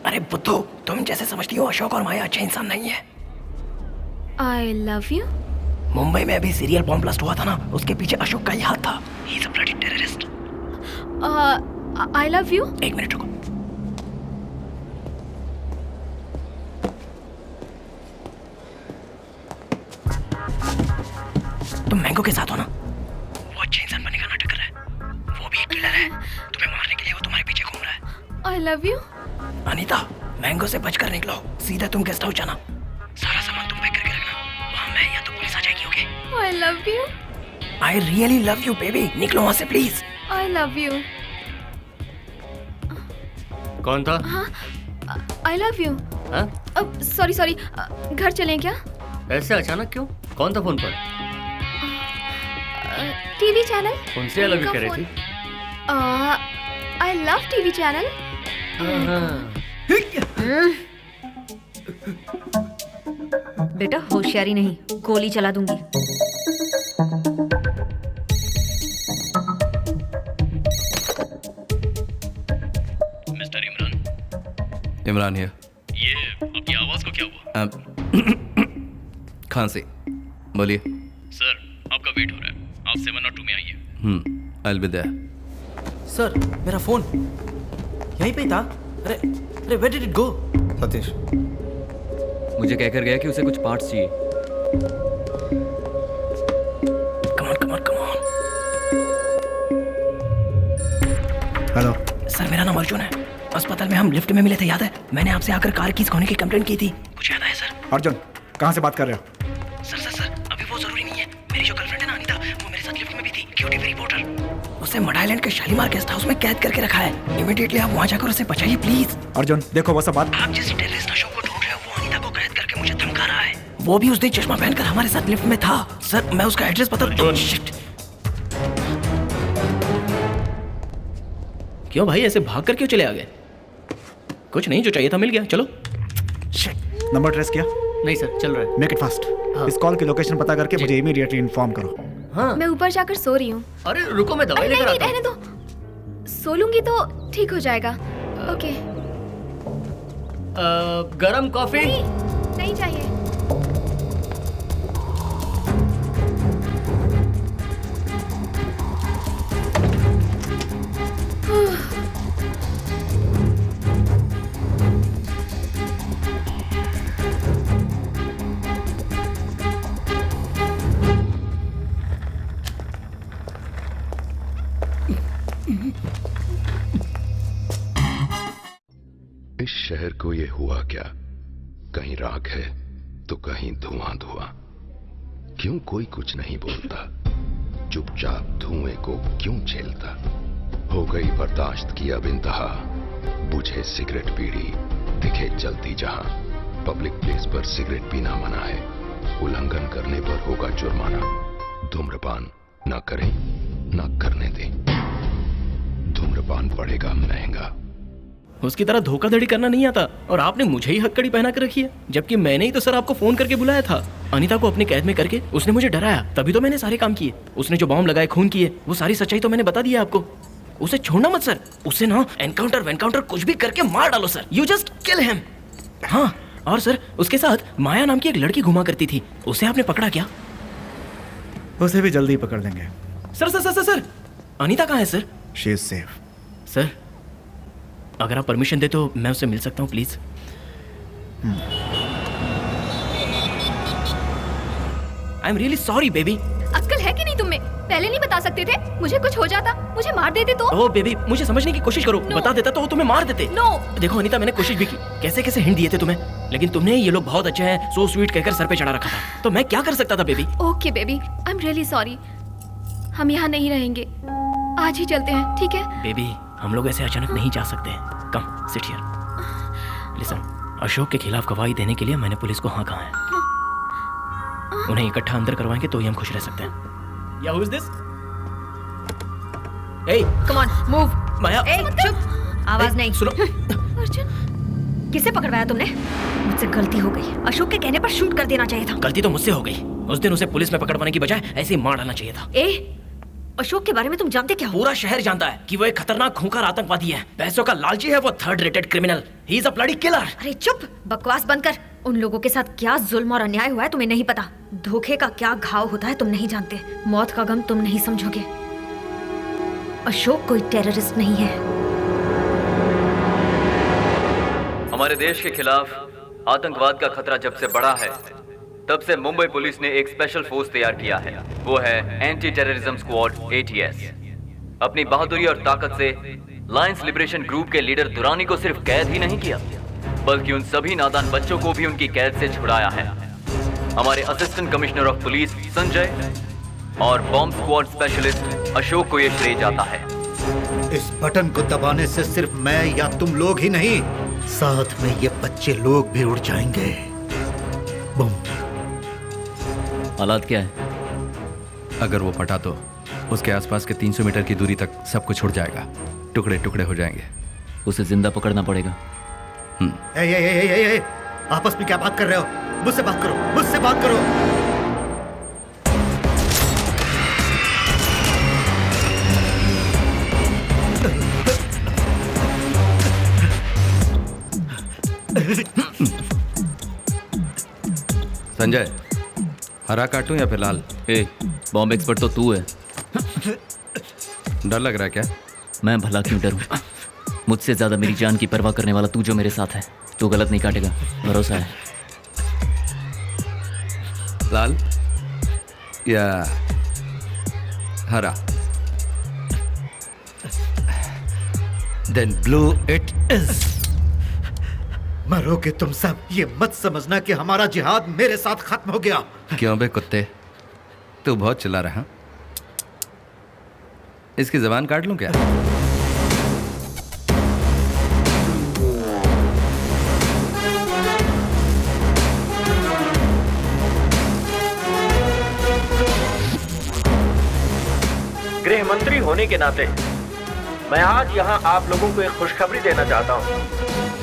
अरे बुद्धू, तुम जैसे समझती हो अशोक और माया अच्छे इंसान नहीं है। I love you. मुंबई में अभी सीरियल बॉम्ब ब्लास्ट हुआ था ना, उसके पीछे अशोक का ही हाथ था। He is a bloody terrorist. I love you. एक मिनट रुको। तुम मैंगो के साथ हो ना? वो अच्छे इंसान बनने का नाटक कर रहा है। वो भी एक किलर है। तुम्हें मारने के लिए वो तुम्हारे पीछे घूम रहा है। I love you. Anita, mango से बचकर निकलो। सीधा तुम गेस्ट हाउस जाना। सारा सामान तुम पैक करके रखना। वहाँ मैं या तो पुलिस आ जाएगी। Okay? I love you. I really love you baby. निकलो वहाँ से प्लीज। I love you. कौन था? हाँ, आई लव यू। हाँ? सॉरी सॉरी, घर चलें क्या? ऐसे अचानक क्यों? कौन था फोन पर? TV channel. उनसे आई लव यू कह रही थी? I love TV channel. बेटा होशियारी नहीं, गोली चला दूंगी। मिस्टर इमरान। इमरान हियर। ये आपकी आवाज को क्या हुआ? खांसी। बोलिए। सर, आपका वेट हो रहा है। आप 7 और 2 में आइए। I will be there. Sir, मेरा फोन यहीं पे ही था। अरे where did it go? Satish, मुझे कहकर गया कि उसे कुछ पार्ट्स चाहिए। Come on, come on, come on. Hello sir, मेरा नाम अर्जुन है। अस्पताल में हम लिफ्ट में मिले थे, याद है? मैंने आपसे आकर कार की खोने की कंप्लेंट की थी। कुछ याद आया सर? अर्जुन, कहाँ से बात कर रहे हो? सर, अभी वो जरूरी नहीं है। मेरी जो गर्लफ्रेंड है ना अनीता, वो मेरे साथ लिफ्ट में भी थी। Cutie reporter. उसे मड आइलैंड के शालीमार गेस्ट हाउस में कैद करके रखा है। इमीडिएटली आप वहाँ जाकर उसे बचाइए प्लीज। अर्जुन, देखो वो सब बात। आप जिस टेररिस्ट अशोक को ढूंढ रहे हो, वो अनीता को कैद करके मुझे धमका रहा है। वो भी उस दिन चश्मा पहनकर हमारे साथ लिफ्ट में था। सर, मैं उसका एड्रेस बता। शिट। क्यों भाई, ऐसे भाग कर क्यों चले आ गए? कुछ नहीं, जो चाहिए था मिल गया। चलो। नंबर ट्रेस किया? नहीं सर, चल रहा है। Make it fast. इस कॉल की लोकेशन पता करके मुझे इमीडिएटली इन्फॉर्म करो। हाँ। मैं ऊपर जाकर सो रही हूँ। अरे रुको, मैं दवाई नहीं लेकर नहीं, आता रहने हूँ। दो। सो लूंगी तो ठीक हो जाएगा। ओके। गरम कॉफी? नहीं चाहिए। इस शहर को ये हुआ क्या? कहीं राख है तो कहीं धुआं धुआं। क्यों कोई कुछ नहीं बोलता? चुपचाप धुएं को क्यों झेलता? हो गई बर्दाश्त की अब इंतहा। बुझे सिगरेट बीड़ी दिखे जलती जहां। पब्लिक प्लेस पर सिगरेट पीना मना है। उल्लंघन करने पर होगा जुर्माना। धूम्रपान ना करें ना करने दें। धूम्रपान पड़ेगा महंगा। उसकी तरह धोखाधड़ी करना नहीं आता और आपने मुझे ही हथकड़ी पहना कर रखी है, जबकि मैंने ही तो सर आपको फोन करके बुलाया था। अनीता को अपनी कैद में करके उसने मुझे डराया, तभी तो मैंने सारे काम किए। उसने जो बॉम्ब लगाए, खून किए, वो सारी सच्चाई तो मैंने बता दी है आपको। उसे छोड़ना मत सर, उसे ना एनकाउंटर कुछ भी करके मार डालो sir. You just kill him. हाँ, और सर उसके साथ माया नाम की एक लड़की घुमा करती थी, उसे आपने पकड़ा क्या? उसे भी जल्दी पकड़ लेंगे। Sir sir sir sir Anita कहाँ है sir? She is safe. Sir अगर आप परमिशन दे तो मैं उससे मिल सकता हूँ please? I am really sorry baby. अक्ल है कि नहीं तुम्हें? पहले नहीं बता सकते थे? मुझे कुछ हो जाता, मुझे मार देते तो? ओह बेबी, मुझे समझने की कोशिश करो। बता देता तो वो तुम्हें मार देते। नो। देखो अनीता, मैंने कोशिश भी की, कैसे कैसे हिंट दिए थे तुम्हें, लेकिन तुमने ये लोग बहुत अच्छे हैं, सो स्वीट कहकर सर पे चढ़ा रखा था। तो मैं क्या कर सकता था baby? Okay baby, I am really sorry. हम यहाँ नहीं रहेंगे, आज ही चलते हैं, ठीक है? बेबी, हम लोग ऐसे अचानक नहीं जा सकते। Come sit here. Listen, Ashok के खिलाफ गवाही देने के लिए मैंने पुलिस को हाँ कहा है। उन्हें इकट्ठा अंदर करवाएंगे तो ही हम खुश रह सकते हैं। Yeah who is this? ए, कम ऑन, मूव। माया, ए, चुप, आवाज नहीं। सुनो। अर्जुन, किसे पकड़वाया तुमने? मुझसे गलती हो गई। अशोक के कहने पर शूट कर देना चाहिए था। गलती तो मुझसे हो गई। उस दिन उसे पुलिस में पकड़वाने की बजाय ऐसे ही मार डालना चाहिए था। अशोक के बारे में तुम जानते क्या हो? पूरा शहर जानता है कि वो एक खतरनाक खूंखार आतंकवादी है, पैसों का लालची है, वो third rated criminal. He is a bloody killer. अरे चुप, बकवास बंद कर। उन लोगों के साथ क्या जुल्म और अन्याय हुआ है तुम्हें नहीं पता। धोखे का क्या घाव होता है तुम नहीं जानते। मौत का गम तुम नहीं समझोगे। अशोक कोई टेररिस्ट नहीं है। हमारे देश के खिलाफ आतंकवाद का खतरा जब से बढ़ा है, तब से मुंबई पुलिस ने एक स्पेशल फोर्स तैयार किया है। वो है एंटी टेररिज्म स्क्वाड, ATS। अपनी बहादुरी और ताकत से लायंस लिबरेशन ग्रुप के लीडर दुरानी को सिर्फ कैद ही नहीं किया, बल्कि उन सभी नादान बच्चों को भी उनकी कैद से छुड़ाया है। हमारे assistant commissioner of police Sanjay और बॉम्ब स्क्वाड स्पेशलिस्ट अशोक को यह श्रेय जाता है। इस बटन को दबाने से सिर्फ मैं या तुम लोग ही नहीं, साथ में ये बच्चे लोग भी उड़ जाएंगे। बम। हालात क्या है? अगर वो फटा तो उसके आसपास के 300 मीटर की दूरी तक सब कुछ उड़ जाएगा, टुकड़े टुकड़े हो जाएंगे। उसे जिंदा पकड़ना पड़ेगा। ए, आपस में क्या बात कर रहे हो? मुझसे बात करो, मुझसे बात करो। संजय, हरा काटूं या फिर लाल? बॉम्ब एक्सपर्ट तो तू है। डर लग रहा है क्या? मैं भला क्यों डरूं? मुझसे ज्यादा मेरी जान की परवाह करने वाला तू जो मेरे साथ है, तू गलत नहीं काटेगा, भरोसा है। लाल या हरा? Then blue it is. मरोगे तुम सब। ये मत समझना कि हमारा जिहाद मेरे साथ खत्म हो गया। क्यों बे कुत्ते, तू बहुत चिल्ला रहा। इसकी जबान काट लूं क्या? गृह मंत्री होने के नाते मैं आज यहाँ आप लोगों को एक खुशखबरी देना चाहता हूँ।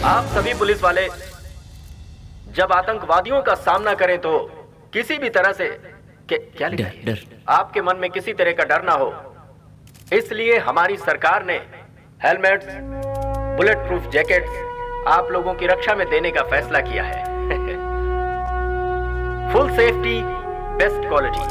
आप सभी पुलिस वाले जब आतंकवादियों का सामना करें तो किसी भी तरह से क्या लिखा है? आपके मन में किसी तरह का डर ना हो, इसलिए हमारी सरकार ने हेलमेट, बुलेट प्रूफ जैकेट आप लोगों की रक्षा में देने का फैसला किया है। Full safety, best quality.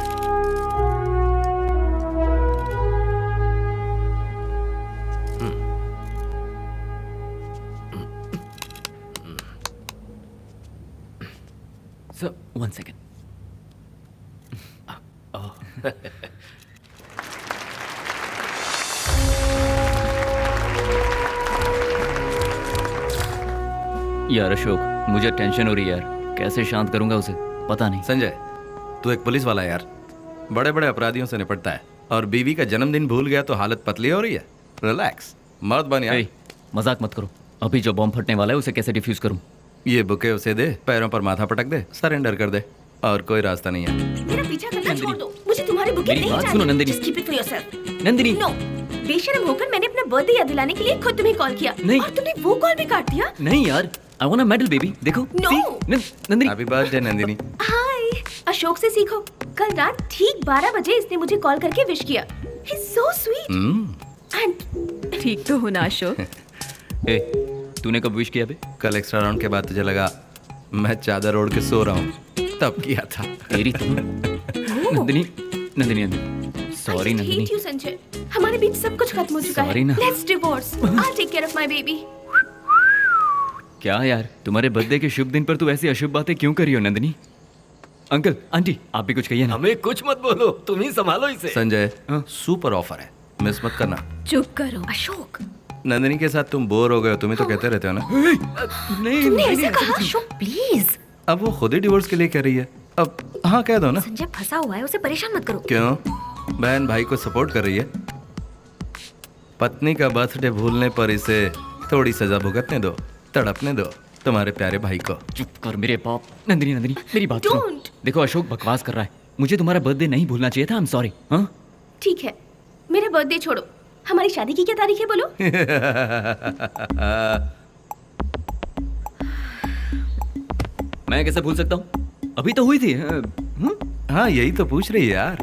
Sir 1 second. यार अशोक, मुझे टेंशन हो रही है यार, कैसे शांत करूंगा उसे पता नहीं। संजय, तू एक पुलिस वाला है यार, बड़े बड़े अपराधियों से निपटता है और बीवी का जन्मदिन भूल गया तो हालत पतली हो रही है। रिलैक्स, मर्द बन यार। मजाक मत करो, अभी जो बॉम्ब फटने वाला है उसे कैसे डिफ्यूज करूं? ये बुके उसे दे, पैरों पर माथा पटक दे, सरेंडर कर दे, और कोई रास्ता नहीं है। मेरा पीछा करना छोड़ दो, मुझे तुम्हारे बुके मेरी नहीं बात चाहिए। सुनो Nandini. Just keep it for yourself। Nandini. No, बेशर्म होकर मैंने अपना बर्थडे याद दिलाने के लिए खुद तुम्हें कॉल किया नहीं। और तुमने वो कॉल भी काट दिया। नहीं यार, I want a medal baby. देखो no. Nandini. Happy birthday Nandini. Hi, Ashok से सीखो। कल रात ठीक 12 बजे इसने मुझे कॉल करके विश किया। He is so sweet. And ठीक तो हो ना अशोक? ए, तूने कब विश किया बे? कल एक्स्ट्रा राउंड के बाद तुझे लगा मैं चादर ओढ़ के सो रहा हूँ, तब किया था। तेरी तो Nandini, Nandini, Nandini, sorry Nandini. Hate you Sanjay, हमारे बीच सब कुछ खत्म हो चुका है। Sorry ना। Let's divorce. I take care of my baby. क्या यार, तुम्हारे बर्थडे के शुभ दिन पर तू ऐसी अशुभ बातें क्यों कर रही हो नंदिनी? अंकल, आंटी, आप भी कुछ कहिए ना। हमें कुछ मत बोलो, तुम ही संभालो इसे। संजय, सुपर ऑफर है, मिस मत करना। चुप करो अशोक। नंदिनी के साथ तुम बोर हो गए हो, तुम ही तो कहते रहते हो ना। नहीं, तुमने ऐसा कहा अशोक, प्लीज। अब वो खुद ही डिवोर्स के लिए कह रही है, अब हाँ कह दो ना। संजय फंसा हुआ है, उसे परेशान मत करो। क्यों? बहन भाई को सपोर्ट कर रही है। पत्नी का बर्थडे भूलने पर इसे थोड़ी सजा भुगतने दो, तड़पने दो तुम्हारे प्यारे भाई को। चुप कर मेरे बाप। नंदिनी, नंदिनी, मेरी बात सुनो। Don't। देखो अशोक बकवास कर रहा है, मुझे तुम्हारा बर्थडे नहीं भूलना चाहिए था। आई एम सॉरी। हाँ ठीक है, मेरा बर्थडे छोड़ो, हमारी शादी की क्या तारीख है बोलो? मैं कैसे भूल सकता हूँ, अभी तो हुई थी। हाँ यही तो पूछ रही है यार,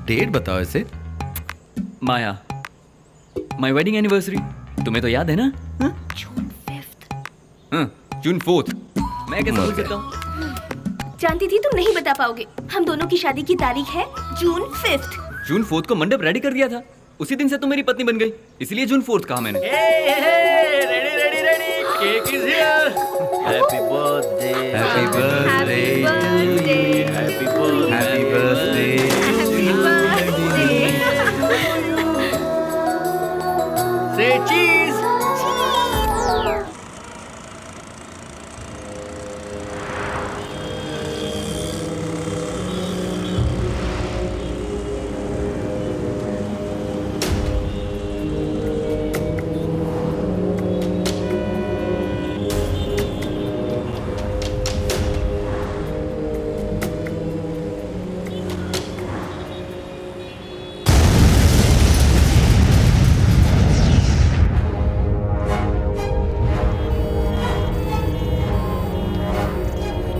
डेट बताओ इसे। माया, माय वेडिंग एनिवर्सरी तुम्हें तो याद है ना? जून 4th। मैं कैसे भूल सकता हूँ? जानती थी तुम नहीं बता पाओगे। हम दोनों की शादी की तारीख है जून 5th। जून 4th को मंडप रेडी कर दिया था, उसी दिन से तुम मेरी पत्नी बन गई, इसलिए जून 4th कहा मैंने। Ready ready ready, cake is here. Happy birthday, happy birthday, happy birthday, happy birthday. से चीज।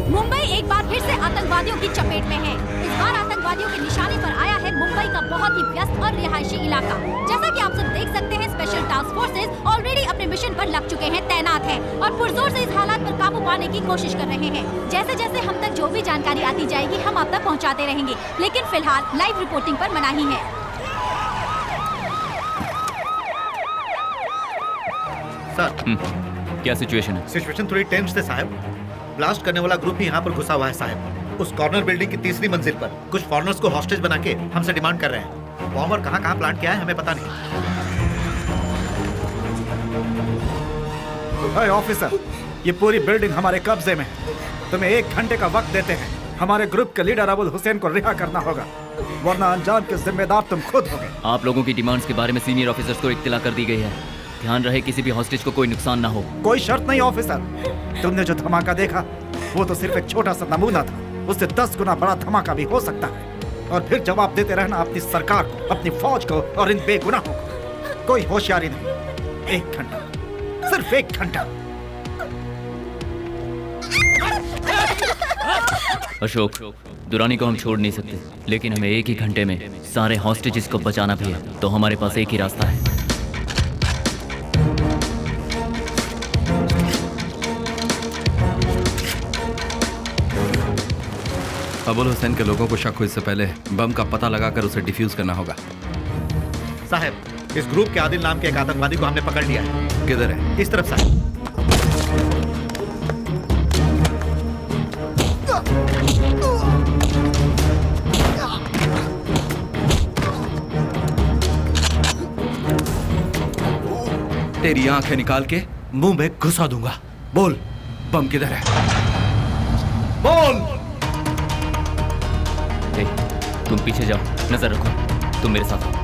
मुंबई एक बार फिर से आतंकवादियों की चपेट में है। इस बार आतंकवादियों के निशाने पर आया है मुंबई का बहुत ही व्यस्त और रिहायशी इलाका। जैसा कि आप सब देख सकते हैं, स्पेशल टास्क फोर्सेस ऑलरेडी अपने मिशन पर लग चुके हैं, तैनात हैं और पुरजोर से इस हालात पर काबू पाने की कोशिश कर रहे हैं। जैसे जैसे हम तक जो भी जानकारी आती जाएगी हम आप तक पहुँचाते रहेंगे, लेकिन फिलहाल लाइव रिपोर्टिंग पर मनाही है। सर, क्या सिचुएशन है? सिचुएशन थोड़ी टेंस है साहब। ब्लास्ट करने वाला ग्रुप ही यहाँ पर घुसा हुआ है साहब। उस कॉर्नर बिल्डिंग की 3री मंजिल पर कुछ फॉरेनर्स को हॉस्टेज बना के हमसे डिमांड कर रहे हैं। बॉम्ब और कहाँ प्लांट किया है हमें पता नहीं। हाय ऑफिसर, ये पूरी बिल्डिंग हमारे कब्जे में है। तुम्हें 1 घंटे का वक्त देते हैं। हमारे ग्रुप के लीडर अबुल हुसैन को रिहा करना होगा, वरना अंजाम के जिम्मेदार तुम खुद होगे। आप लोगों की डिमांड्स के बारे में सीनियर ऑफिसर्स को इत्तला कर दी गई है। ध्यान रहे किसी भी हॉस्टेज को कोई नुकसान ना हो। कोई शर्त नहीं ऑफिसर। तुमने जो धमाका देखा वो तो सिर्फ एक छोटा सा नमूना था, उससे 10 गुना बड़ा धमाका भी हो सकता है। और फिर जवाब देते रहना अपनी सरकार को, अपनी फौज को और इन बेगुनाहों को। कोई होशियारी नहीं। 1 घंटा, सिर्फ 1 घंटा। अशोक, दुरानी को हम छोड़ नहीं सकते, लेकिन हमें 1 ही घंटे में सारे हॉस्टेजेस को बचाना भी है। तो हमारे पास एक ही रास्ता है। अबुल हुसैन के लोगों को शक हो इससे पहले बम का पता लगाकर उसे डिफ्यूज करना होगा। साहब, इस ग्रुप के आदिल नाम के एक आतंकवादी को हमने पकड़ लिया है। किधर है? इस तरफ साहब। तेरी आंखें निकाल के मुंह में घुसा दूंगा। बोल, बम किधर है? बोल। तुम पीछे जाओ, नजर रखो। तुम मेरे साथ हो।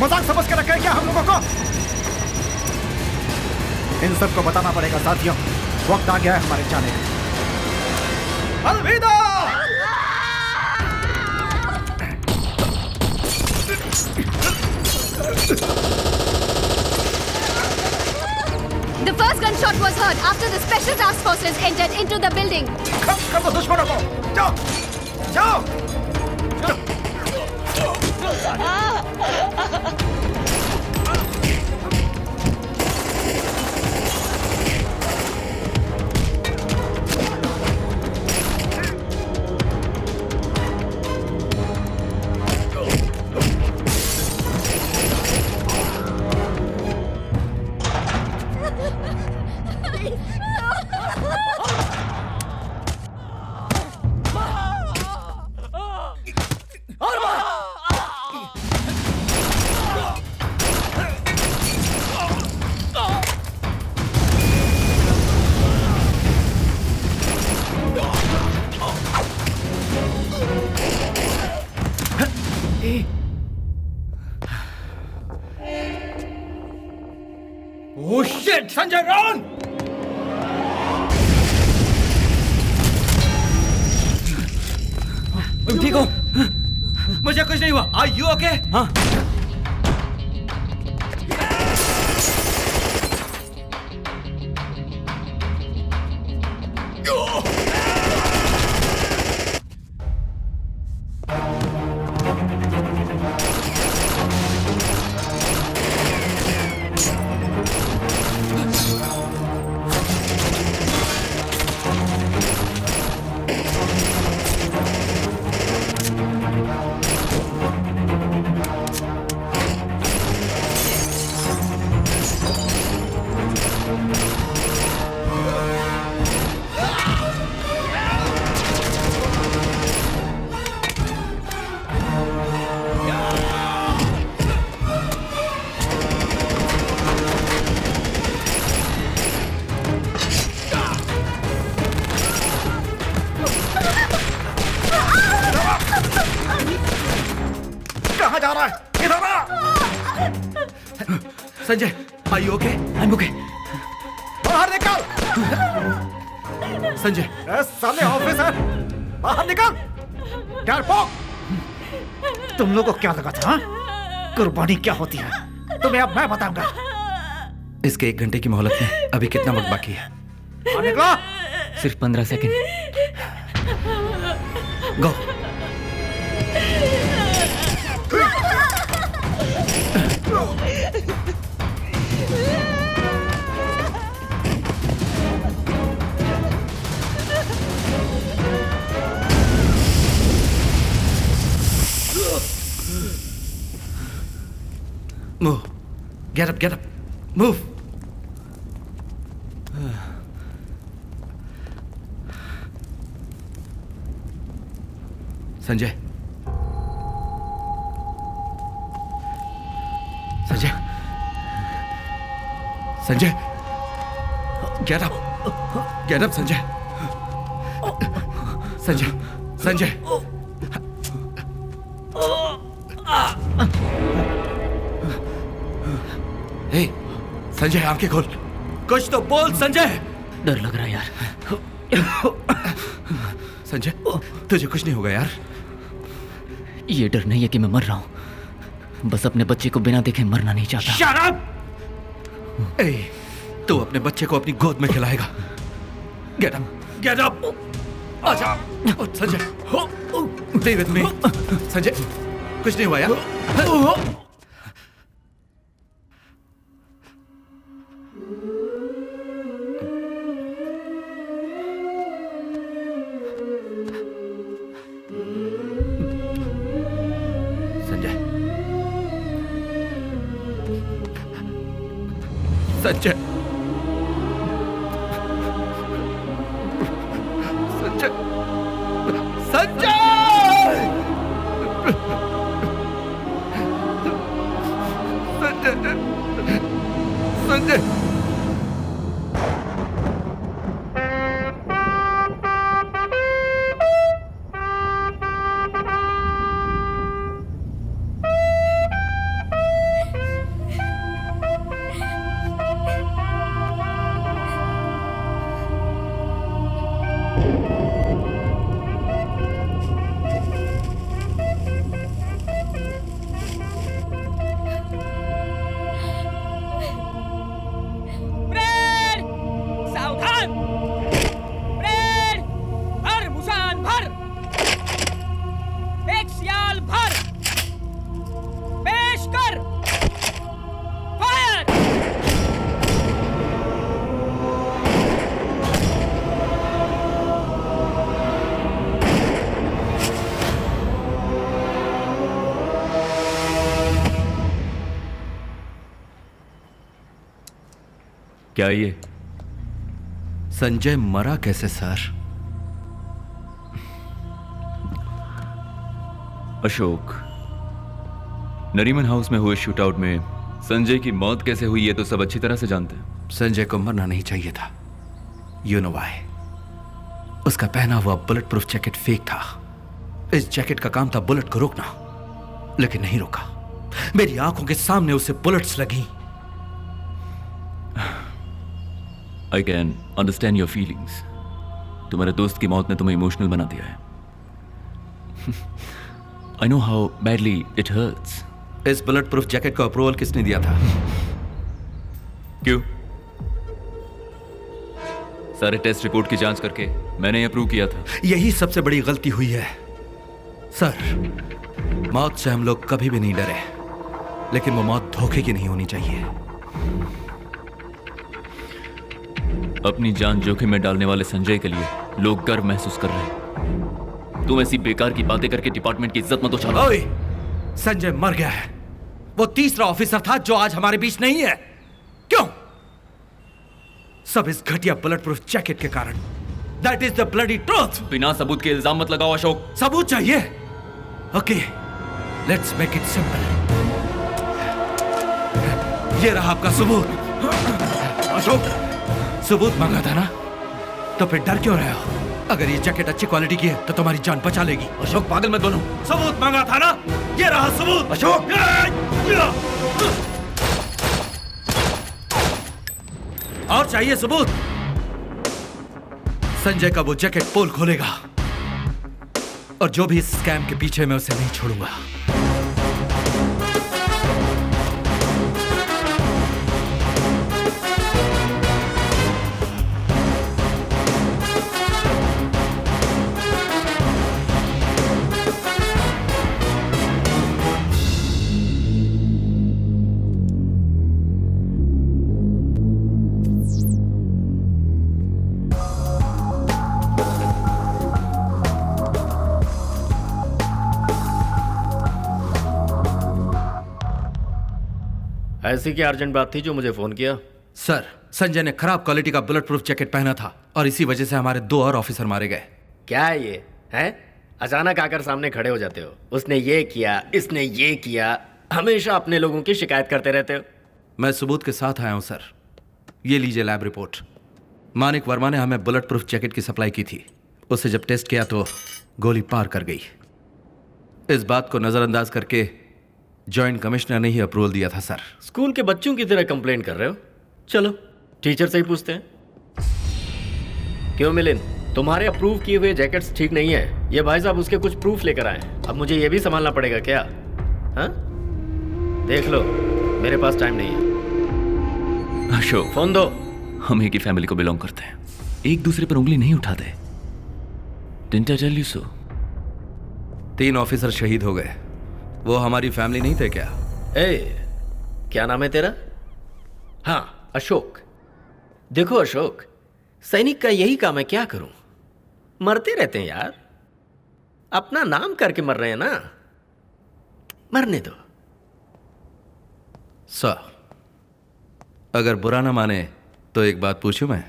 मजाक समझ के रखे क्या हम लोगों को? इन सबको बताना पड़ेगा साथियों, वक्त आ गया है हमारे जाने का। अलविदा। The first gunshot was heard after the special task forces entered into the building. कर दो दुश्मनों को, जाओ, जाओ। Oh shit, Sanjay, run! तुम ठीक हो? मुझे कुछ नहीं हुआ। Are you okay? हाँ। कहाँ जा रहा है? इधर आ! Sanjay, are you okay? I'm okay. बाहर निकल! संजय, साले ऑफिसर, बाहर निकल! डरपोक! तुम लोगों को क्या लगा था? हाँ? कुर्बानी क्या होती है? तुम्हें अब मैं बताऊंगा। इसके 1 घंटे की मोहलत में अभी कितना वक्त बाकी है? निकलो! सिर्फ 15 second. Go. Move. Get up, get up. Move. Sanjay, Sanjay, Sanjay, get up, get up, Sanjay, Sanjay, Sanjay, hey, Sanjay आंखें खोल, कुछ तो बोल संजय। डर लग रहा है यार। संजय, तुझे कुछ नहीं होगा यार। ये डर नहीं है कि मैं मर रहा हूं, बस अपने बच्चे को बिना देखे मरना नहीं चाहता। Shut up! ए, तू अपने बच्चे को अपनी गोद में खिलाएगा। Get up, get up! आजा, Sanjay, stay with me. Sanjay, कुछ नहीं हुआ यार। संजय, संजय, संजय, संजय, संजय, क्या ये? संजय मरा कैसे सर? अशोक, नरीमन हाउस में हुए शूटआउट में संजय की मौत कैसे हुई ये तो सब अच्छी तरह से जानते हैं। संजय को मरना नहीं चाहिए था। You know why? उसका पहना हुआ बुलेट प्रूफ जैकेट फेक था। इस जैकेट का काम था बुलेट को रोकना, लेकिन नहीं रोका। मेरी आंखों के सामने उसे बुलेट्स लगी। I can understand your feelings. तुम्हारे दोस्त की मौत ने तुम्हें इमोशनल बना दिया है। I know how badly it hurts. इस बुलेट प्रूफ जैकेट को अप्रूवल किसने दिया था? क्यों? सारे टेस्ट रिपोर्ट की जांच करके मैंने अप्रूव किया था। यही सबसे बड़ी गलती हुई है सर। मौत से हम लोग कभी भी नहीं डरे, लेकिन वो मौत धोखे की नहीं होनी चाहिए। अपनी जान जोखिम में डालने वाले संजय के लिए लोग गर्व महसूस कर रहे हैं। तुम ऐसी बेकार की बातें करके डिपार्टमेंट की इज्जत मत उछालो। ओए, संजय मर गया है। वो तीसरा ऑफिसर था जो आज हमारे बीच नहीं है। क्यों? सब इस घटिया बुलेट प्रूफ जैकेट के कारण। That is the bloody truth. बिना सबूत के इल्जाम मत लगाओ अशोक। सबूत चाहिए? Okay, let's make it simple. ये रहा आपका सबूत। अशोक, सबूत मांगा था ना, तो फिर डर क्यों रहे हो? अगर ये जैकेट अच्छी क्वालिटी की है तो तुम्हारी जान बचा लेगी। अशोक, पागल मत बनो। सबूत मांगा था ना, ये रहा सबूत। अशोक, और चाहिए सबूत? संजय का वो जैकेट पोल खोलेगा, और जो भी इस स्कैम के पीछे, मैं उसे नहीं छोड़ूंगा। ऐसी क्या अर्जेंट बात थी जो मुझे फोन किया? सर, संजय ने खराब क्वालिटी का बुलेट प्रूफ जैकेट पहना था और इसी वजह से हमारे 2 और ऑफिसर मारे गए। क्या है ये? हैं? अचानक आकर सामने खड़े हो जाते हो। उसने ये किया, इसने ये किया, हमेशा अपने लोगों की शिकायत करते रहते हो। मैं सबूत के साथ आया हूं सर। ये लीजिए लैब रिपोर्ट। मानिक वर्मा ने हमें बुलेट प्रूफ जैकेट की सप्लाई की थी। उसे जब टेस्ट किया तो गोली पार कर गई। इस बात को नजरअंदाज करके जॉइंट कमिश्नर ने ही अप्रूवल दिया था सर। स्कूल के बच्चों की तरह कंप्लेंट कर रहे हो? चलो टीचर से ही पूछते हैं। क्यों मिलिंद, तुम्हारे अप्रूव किए हुए जैकेट्स ठीक नहीं है। ये भाई साहब उसके कुछ प्रूफ लेकर आए। अब मुझे ये भी संभालना पड़ेगा क्या? हाँ, देख लो, मेरे पास टाइम नहीं है। अशोक, फोन दो। हम एक ही फैमिली को बिलोंग करते हैं, एक दूसरे पर उंगली नहीं उठाते। Didn't I tell you so? 3 officer शहीद हो गए। वो हमारी फैमिली नहीं थे क्या? क्या नाम है तेरा? हाँ, अशोक। देखो अशोक, सैनिक का यही काम है, क्या करूं? मरते रहते हैं यार। अपना नाम करके मर रहे हैं ना, मरने दो। सर, अगर बुरा ना माने तो एक बात पूछूं मैं?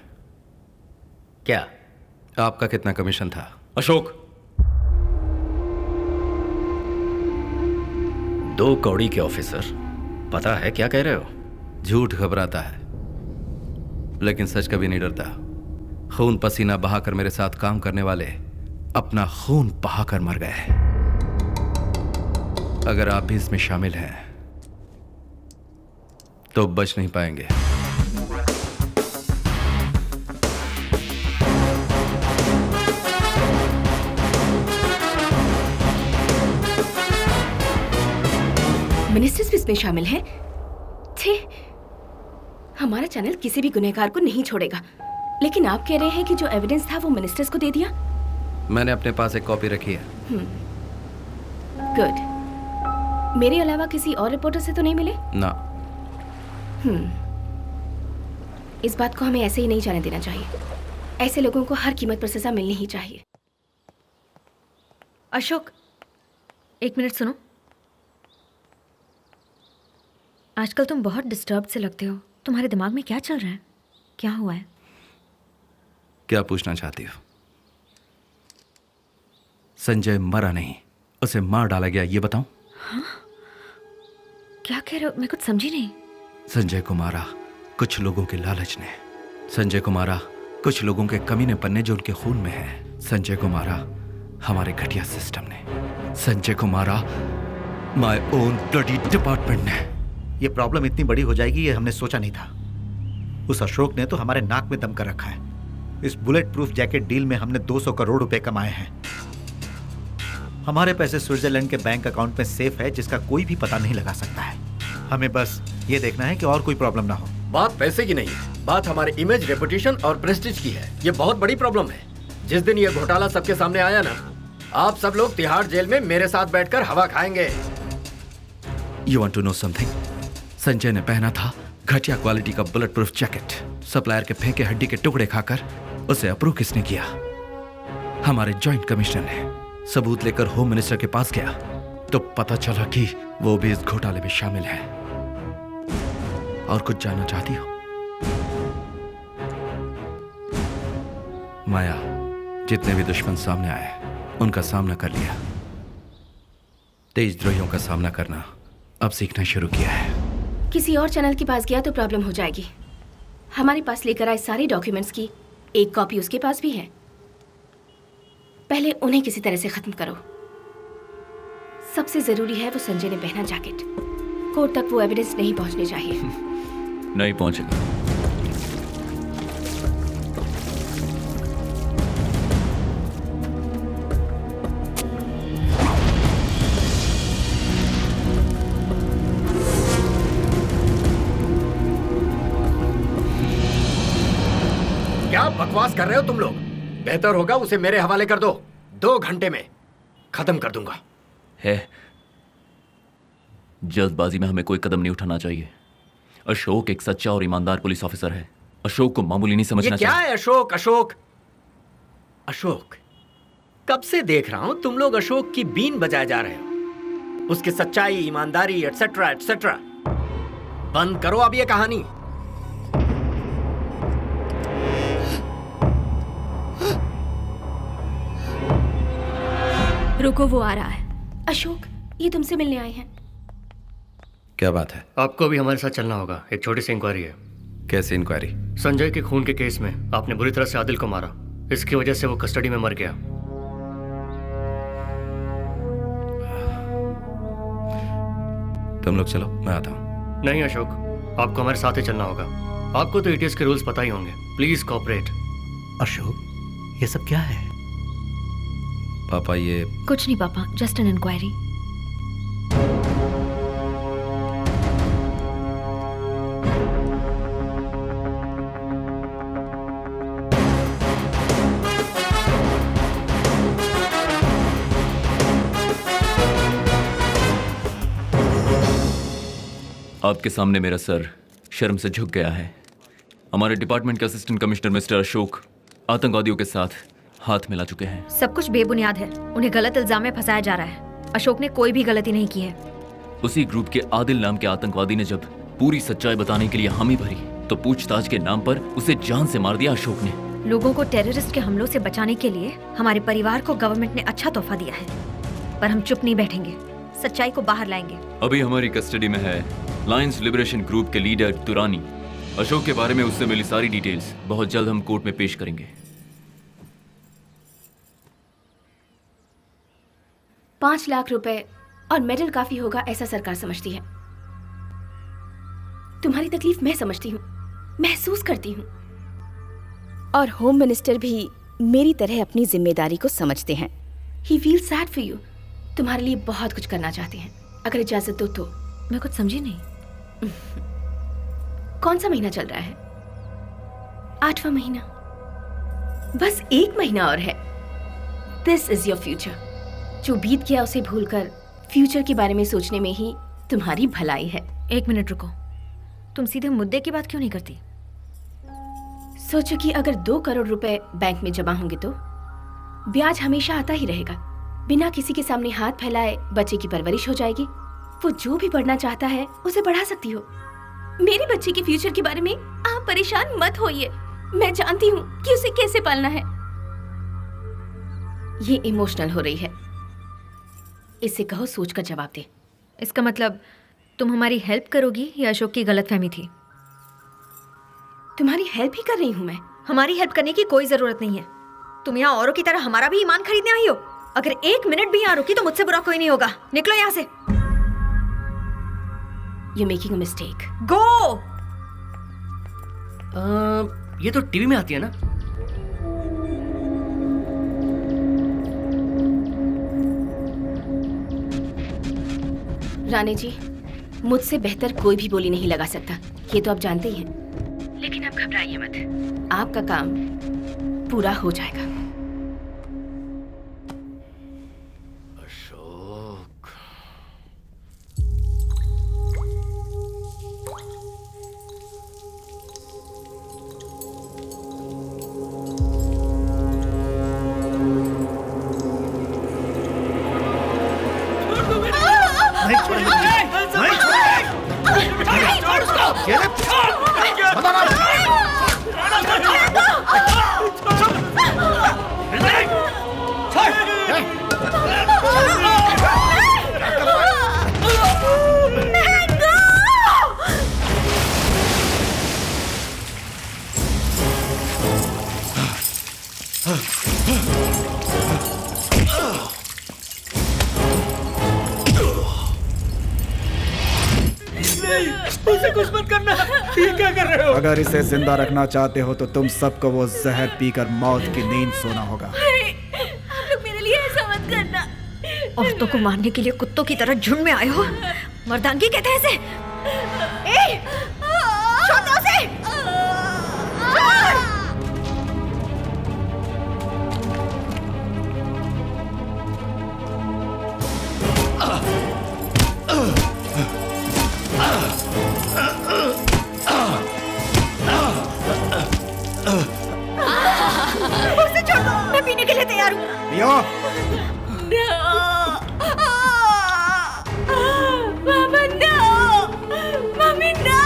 क्या? आपका कितना कमीशन था? अशोक, 2 कौड़ी के ऑफिसर, पता है क्या कह रहे हो? झूठ घबराता है, लेकिन सच कभी नहीं डरता। खून पसीना बहाकर मेरे साथ काम करने वाले अपना खून बहाकर मर गए। अगर आप भी इसमें शामिल हैं तो बच नहीं पाएंगे। मिनिस्टर्स भी इसमें शामिल हैं? छे, हमारा चैनल किसी भी गुनहगार को नहीं छोड़ेगा। लेकिन आप कह रहे हैं कि जो एविडेंस था वो मिनिस्टर्स को दे दिया? मैंने अपने पास एक कॉपी रखी है। गुड। मेरे अलावा किसी और रिपोर्टर से तो नहीं मिले? ना। इस बात को हमें ऐसे ही नहीं जाने देना चाहिए। ऐसे लोगों को हर कीमत पर सजा मिलनी ही चाहिए। अशोक, 1 मिनट सुनो। आजकल तुम बहुत डिस्टर्ब से लगते हो। तुम्हारे दिमाग में क्या चल रहा है? क्या हुआ है? क्या पूछना चाहती हो? संजय मरा नहीं, उसे मार डाला गया, ये बताऊं? हाँ? क्या कह रहे हो? मैं कुछ समझी नहीं। संजय को मारा कुछ लोगों के लालच ने। संजय को मारा कुछ लोगों के कमीनेपन ने जो उनके खून में है। संजय को मारा हमारे घटिया सिस्टम ने। संजय को मारा माय ओन ब्लडी डिपार्टमेंट ने। ये प्रॉब्लम इतनी बड़ी हो जाएगी ये हमने सोचा नहीं था। उस अशोक ने तो हमारे नाक में दम कर रखा है। इस बुलेट प्रूफ जैकेट डील में हमने 200 करोड़ रुपए कमाए हैं। हमारे पैसे स्विट्जरलैंड के बैंक अकाउंट में सेफ है, जिसका कोई भी पता नहीं लगा सकता है। हमें बस ये देखना है कि और कोई प्रॉब्लम ना हो। बात पैसे की नहीं है, बात हमारे इमेज, रेपुटेशन और प्रेस्टीज की है। ये बहुत बड़ी प्रॉब्लम है। जिस दिन ये घोटाला सबके सामने आया ना, आप सब लोग तिहाड़ जेल में मेरे साथ बैठकर हवा खाएंगे। You want to know something? Sanjay ने पहना था घटिया क्वालिटी का बुलेट प्रूफ जैकेट। सप्लायर के फेंके हड्डी के टुकड़े खाकर उसे अप्रूव किसने किया? हमारे जॉइंट कमिश्नर ने। सबूत लेकर होम मिनिस्टर के पास गया तो पता चला कि वो भी इस घोटाले में शामिल है। और कुछ जानना चाहती हो? माया, जितने भी दुश्मन सामने आए उनका सामना कर लिया। देशद्रोहियों का सामना करना अब सीखना शुरू किया है। किसी और चैनल के पास गया तो प्रॉब्लम हो जाएगी। हमारे पास लेकर आए सारे डॉक्यूमेंट्स की एक कॉपी उसके पास भी है। पहले उन्हें किसी तरह से खत्म करो। सबसे जरूरी है वो संजय ने पहना जैकेट। कोर्ट तक वो एविडेंस नहीं पहुंचने चाहिए। नहीं पहुंचेगा। क्या बकवास कर रहे हो तुम लोग? बेहतर होगा उसे मेरे हवाले कर दो। 2 घंटे में खत्म कर दूंगा। है, जल्दबाजी में हमें कोई कदम नहीं उठाना चाहिए। अशोक एक सच्चा और ईमानदार पुलिस ऑफिसर है। अशोक को मामूली नहीं समझना ये क्या चाहिए। है अशोक? अशोक अशोक कब से देख रहा हूं तुम लोग अशोक की बीन बजाए जा रहे हो। उसकी सच्चाई, ईमानदारी एटसेट्रा एटसेट्रा। बंद करो अब ये कहानी। रुको, वो आ रहा है। अशोक, ये तुमसे मिलने आए हैं। क्या बात है? आपको भी हमारे साथ चलना होगा। एक छोटी सी इंक्वायरी है। कैसी इंक्वायरी? संजय के खून के केस में आपने बुरी तरह से आदिल को मारा। इसकी वजह से वो कस्टडी में मर गया। तुम लोग चलो, मैं आता हूँ। नहीं अशोक, आपको हमारे साथ ही चलना होगा। आपको तो ETS के रूल्स पता ही होंगे। Please cooperate. अशोक, ये सब क्या है? पापा, ये कुछ नहीं पापा, जस्ट एन इंक्वायरी। आपके सामने मेरा सर शर्म से झुक गया है। हमारे डिपार्टमेंट के असिस्टेंट कमिश्नर मिस्टर अशोक आतंकवादियों के साथ हाथ मिला चुके हैं। सब कुछ बेबुनियाद है। उन्हें गलत इल्जाम में फंसाया जा रहा है। अशोक ने कोई भी गलती नहीं की है। उसी ग्रुप के आदिल नाम के आतंकवादी ने जब पूरी सच्चाई बताने के लिए हामी भरी तो पूछताछ के नाम पर उसे जान से मार दिया अशोक ने। लोगों को टेररिस्ट के हमलों से बचाने के लिए हमारे परिवार को गवर्नमेंट ने अच्छा तोहफा दिया है, पर हम चुप नहीं बैठेंगे। सच्चाई को बाहर लाएंगे। अभी हमारी कस्टडी में है लायंस लिबरेशन ग्रुप के लीडर दुरानी। अशोक के बारे में उससे मिली सारी डिटेल्स बहुत जल्द हम कोर्ट में पेश करेंगे। 5 लाख रुपए और मेडल काफी होगा ऐसा सरकार समझती है। तुम्हारी तकलीफ मैं समझती हूँ, महसूस करती हूँ। और होम मिनिस्टर भी मेरी तरह अपनी जिम्मेदारी को समझते हैं। ही फील सैड फॉर यू। तुम्हारे लिए बहुत कुछ करना चाहते हैं। अगर इजाजत दो तो। मैं कुछ समझी नहीं। कौन सा महीना चल रहा है? 8वां महीना। बस 1 महीना और है। This is your future. जो बीत गया उसे भूलकर फ्यूचर के बारे में सोचने में ही तुम्हारी भलाई है। 1 मिनट रुको, तुम सीधे मुद्दे की बात क्यों नहीं करती? सोचो कि अगर 2 करोड़ रुपए बैंक में जमा होंगे तो ब्याज हमेशा आता ही रहेगा। बिना किसी के सामने हाथ फैलाए बच्चे की परवरिश हो जाएगी। वो जो भी पढ़ना चाहता है उसे पढ़ा सकती हो। मेरे बच्चे के फ्यूचर के बारे में आप परेशान मत होइए। मैं जानती हूँ कि उसे कैसे पालना है। ये इमोशनल हो रही है। इसे कहो सोच कर जवाब दे। इसका मतलब तुम हमारी हेल्प करोगी या अशोक की गलतफहमी थी? तुम्हारी हेल्प ही कर रही हूँ मैं। हमारी हेल्प करने की कोई जरूरत नहीं है। तुम यहाँ औरों की तरह हमारा भी ईमान खरीदने आई हो। अगर 1 मिनट भी यहाँ रुकी तो मुझसे बुरा कोई नहीं होगा। निकलो यहाँ से। You're making a mistake. Go! ये तो टीवी में आती है ना। रानी जी, मुझसे बेहतर कोई भी बोली नहीं लगा सकता। ये तो आप जानते ही हैं। लेकिन आप घबराइए मत। आपका काम पूरा हो जाएगा। उसे कुछ मत करना। ये क्या कर रहे हो? अगर इसे जिंदा रखना चाहते हो तो तुम सबको वो जहर पीकर मौत की नींद सोना होगा। आप लोग मेरे लिए ऐसा मत करना। औरतों को मारने के लिए कुत्तों की तरह झुंड में आए हो। मर्दानगी कहते हैं इसे। ए, छोड़ दो उसे। छोड़। उसे छोड़ दो, मैं पीने के लिए तैयार हूँ। पियो। मामा नो, मम्मी नो।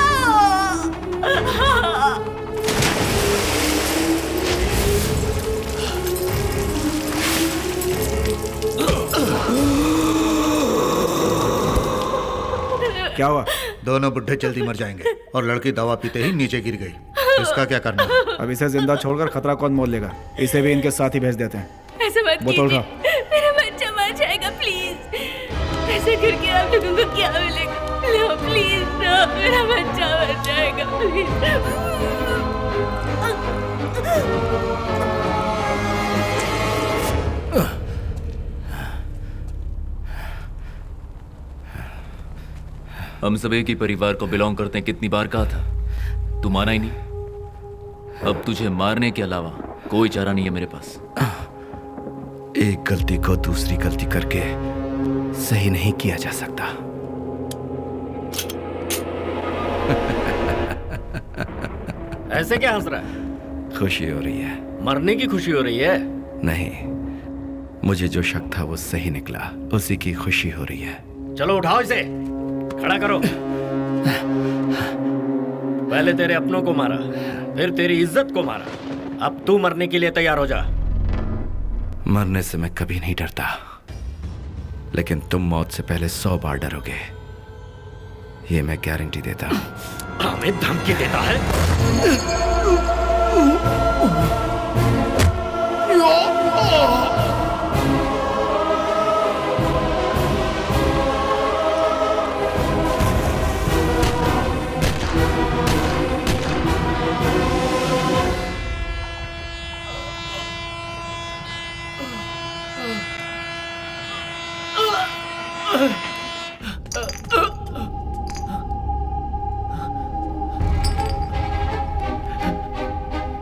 क्या हुआ? दोनों बुढ़े जल्दी मर जाएंगे और लड़की दवा पीते ही नीचे गिर गई। इसका क्या करना है? अब इसे जिंदा छोड़कर खतरा कौन मोल लेगा? इसे भी इनके साथ ही भेज देते हैं। ऐसे मत बोतल कीजिए। उठा। मेरा बच्चा मर जाएगा प्लीज। ऐसे करके आप लोगों को क्या मिलेगा? लो प्लीज नो, मेरा बच्चा मर जाएगा प्लीज। हम सब एक ही परिवार को बिलोंग करते हैं, कितनी बार कहा था, तू माना ही नहीं। अब तुझे मारने के अलावा कोई चारा नहीं है मेरे पास। एक गलती को दूसरी गलती करके सही नहीं किया जा सकता। ऐसे क्या हंस रहा है? खुशी हो रही है। मरने की खुशी हो रही है? नहीं, मुझे जो शक था वो सही निकला, उसी की खुशी हो रही है। चलो उठाओ इसे, खड़ा करो। पहले तेरे अपनों को मारा, फिर तेरी इज्जत को मारा, अब तू मरने के लिए तैयार हो जा। मरने से मैं कभी नहीं डरता, लेकिन तुम मौत से पहले 100 बार डरोगे, ये मैं गारंटी देता हूं। हमें धमकी देता है?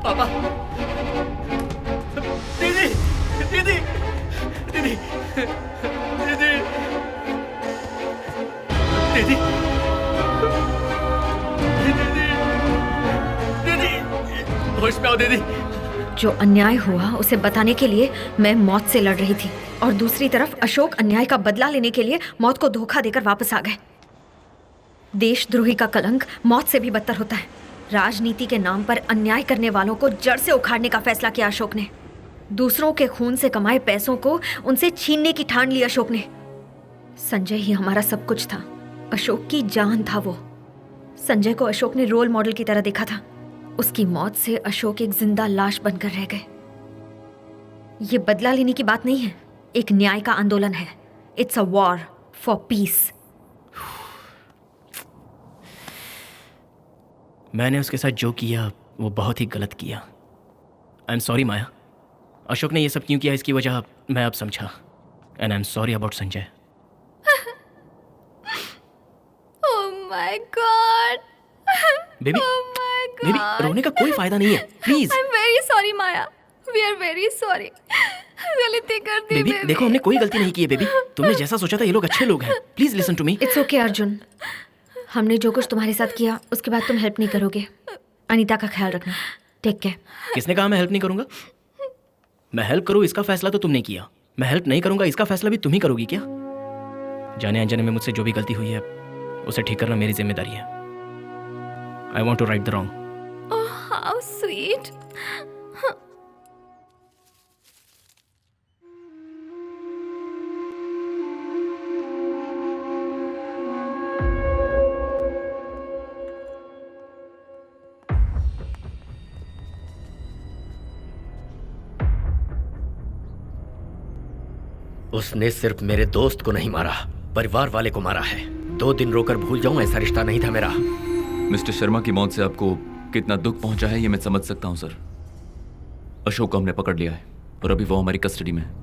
पापा, दीदी, दीदी, दीदी, दीदी, दीदी, दीदी, होश में आओ दीदी। जो अन्याय हुआ उसे बताने के लिए मैं मौत से लड़ रही थी और दूसरी तरफ अशोक अन्याय का बदला लेने के लिए मौत को धोखा देकर वापस आ गए। देशद्रोही का कलंक मौत से भी बदतर होता है। राजनीति के नाम पर अन्याय करने वालों को जड़ से उखाड़ने का फैसला किया अशोक ने। दूसरों के खून से कमाए पैसों को उनसे छीनने की ठान ली अशोक ने। संजय ही हमारा सब कुछ था, अशोक की जान था वो। संजय को अशोक ने रोल मॉडल की तरह देखा था। उसकी मौत से अशोक एक जिंदा लाश बनकर रह गए। ये बदला लेने की बात नहीं है, एक न्याय का आंदोलन है। It's a war for piece. मैंने उसके साथ जो किया वो बहुत ही गलत किया। आई एम सॉरी माया। अशोक ने ये सब क्यों किया इसकी वजह मैं अब समझा। And I am sorry about Sanjay. Oh my god. Baby, baby रोने का कोई फायदा नहीं है, please. I am very sorry Maya, we are very sorry. गलती कर दी बेबी। देखो हमने कोई गलती नहीं की है बेबी। तुमने जैसा सोचा था ये लोग अच्छे लोग हैं। Please listen to me. It's okay Arjun, हमने जो कुछ तुम्हारे साथ किया उसके बाद तुम हेल्प नहीं करोगे। अनीता का ख्याल रखना। Take care. किसने कहा मैं हेल्प नहीं करूंगा? मैं हेल्प करूं इसका फैसला तो तुमने किया, मैं हेल्प नहीं करूंगा इसका फैसला भी तुम ही करोगी क्या? जाने अनजाने में मुझसे जो भी गलती हुई है उसे ठीक करना मेरी जिम्मेदारी है। I want to right the wrong. Oh, how sweet. उसने सिर्फ मेरे दोस्त को नहीं मारा, परिवार वाले को मारा है। 2 दिन रोकर भूल जाऊं ऐसा रिश्ता नहीं था मेरा। मिस्टर शर्मा की मौत से आपको कितना दुख पहुंचा है ये मैं समझ सकता हूं सर। अशोक को हमने पकड़ लिया है और अभी वो हमारी कस्टडी में है।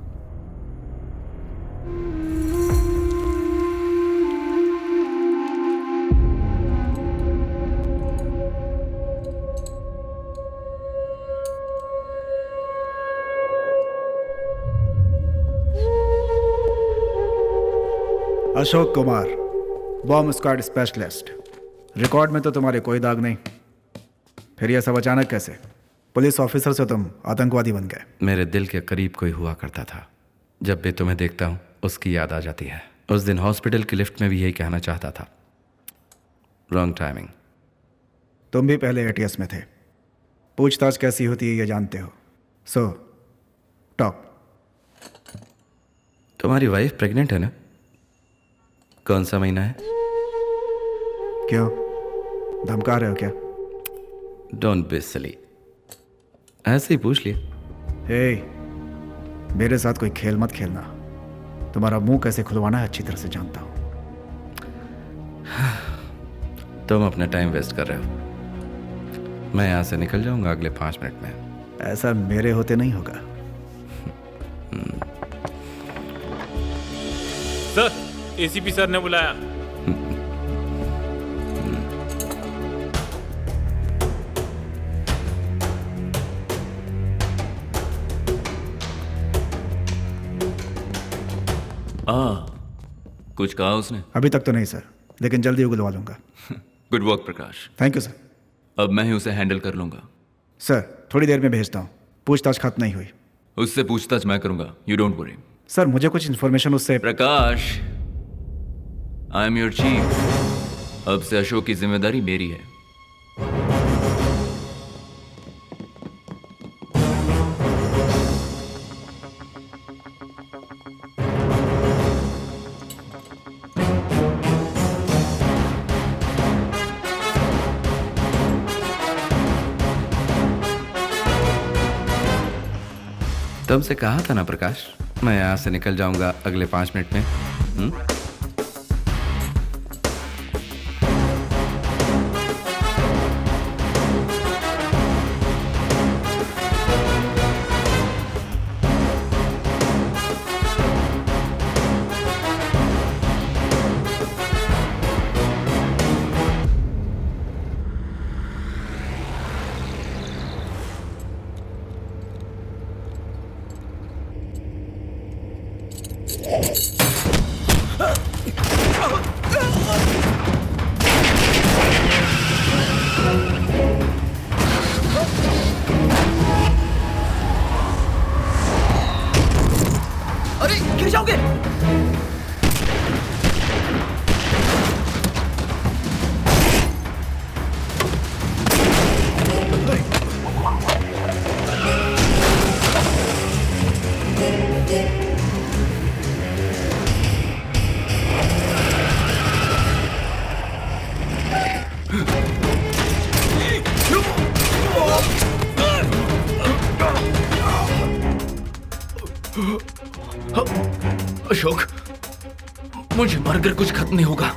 Ashok Kumar, bomb squad specialist. Record में तो तुम्हारे कोई दाग नहीं, फिर यह सब अचानक कैसे? पुलिस ऑफिसर से तुम आतंकवादी बन गए। मेरे दिल के करीब कोई हुआ करता था। जब भी तुम्हें देखता हूँ उसकी याद आ जाती है। उस दिन हॉस्पिटल की लिफ्ट में भी यही कहना चाहता था। Wrong timing. तुम भी पहले एटीएस में थे। पूछताछ कैसी होती है ये जानते हो। So talk. तुम्हारी वाइफ प्रेग्नेंट है ना? कौन सा महीना है? क्यों, धमका रहे हो क्या? डोंट बी सिली, ऐसे ही पूछ लिया। हे, मेरे साथ कोई खेल मत खेलना। तुम्हारा मुंह कैसे खुलवाना है अच्छी तरह से जानता हूं। तुम अपना टाइम वेस्ट कर रहे हो। मैं यहां से निकल जाऊंगा अगले 5 मिनट में। ऐसा मेरे होते नहीं होगा। सर, एसीपी सर ने बुलाया। कुछ कहा उसने? अभी तक तो नहीं सर, लेकिन जल्दी उगलवा लूंगा। Good work Prakash. Thank you sir. अब मैं ही उसे हैंडल कर लूंगा। सर, थोड़ी देर में भेजता हूँ। पूछताछ खत्म नहीं हुई। उससे पूछताछ मैं करूंगा, यू डोंट वरी। सर, मुझे कुछ इन्फॉर्मेशन उससे। प्रकाश, आई एम योर चीफ। अब से अशोक की जिम्मेदारी मेरी है। तुमसे कहा था ना प्रकाश, मैं यहाँ से निकल जाऊंगा अगले 5 मिनट में। अरे गिर जाओगे। अशोक, मुझे मरकर कुछ खत्म नहीं होगा।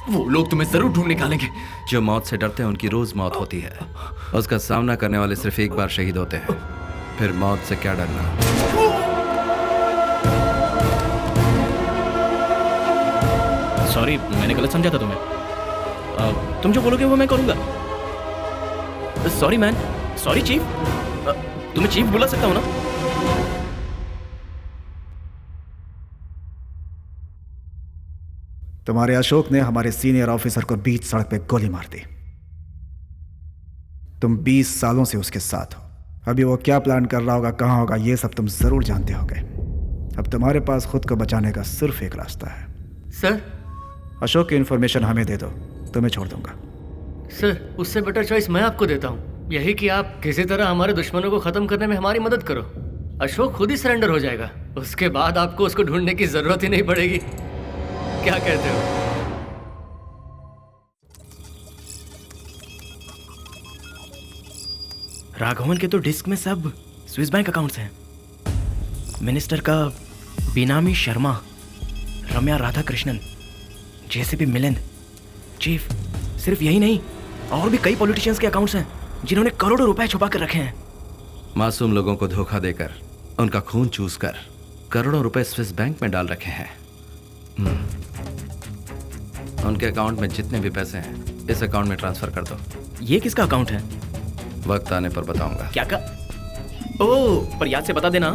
वो लोग तुम्हें जरूर ढूंढ निकालेंगे। जो मौत से डरते हैं उनकी रोज मौत होती है। उसका सामना करने वाले सिर्फ एक बार शहीद होते हैं, फिर मौत से क्या डरना। सॉरी, मैंने गलत समझा था तुम्हें। तुम जो बोलोगे वो मैं करूंगा। Sorry man, sorry chief. तुम्हें चीफ बुला सकता हूँ ना? तुम्हारे अशोक ने हमारे सीनियर ऑफिसर को बीच सड़क पे गोली मार दी। तुम 20 सालों से उसके साथ हो। अभी वो क्या प्लान कर रहा होगा, कहाँ होगा, ये सब तुम जरूर जानते होगे। अब तुम्हारे पास खुद को बचाने का सिर्फ एक रास्ता है, सर अशोक की इन्फॉर्मेशन हमें दे दो, तुम्हें छोड़ दूंगा। सर उससे बेटर चॉइस मैं आपको देता हूँ, यही कि आप किसी तरह हमारे दुश्मनों को खत्म करने में हमारी मदद करो। अशोक खुद ही सरेंडर हो जाएगा, उसके बाद आपको उसको ढूंढने की जरूरत ही नहीं पड़ेगी। क्या कहते हो? राघवन के तो डिस्क में सब स्विस बैंक अकाउंट्स हैं। मिनिस्टर का बेनामी शर्मा, रम्या राधाकृष्णन, जेसीपी मिलिंद। चीफ, सिर्फ यही नहीं, और भी कई पॉलिटिशियंस के अकाउंट्स हैं जिन्होंने करोड़ों रुपए छुपा कर रखे हैं। मासूम लोगों को धोखा देकर, उनका खून चूस कर करोड़ों रुपए स्विस बैंक में डाल रखे हैं। उनके अकाउंट में जितने भी पैसे हैं इस अकाउंट में ट्रांसफर कर दो। ये किसका अकाउंट है? वक्त आने पर बताऊंगा। क्या का? ओह, पर याद से बता देना।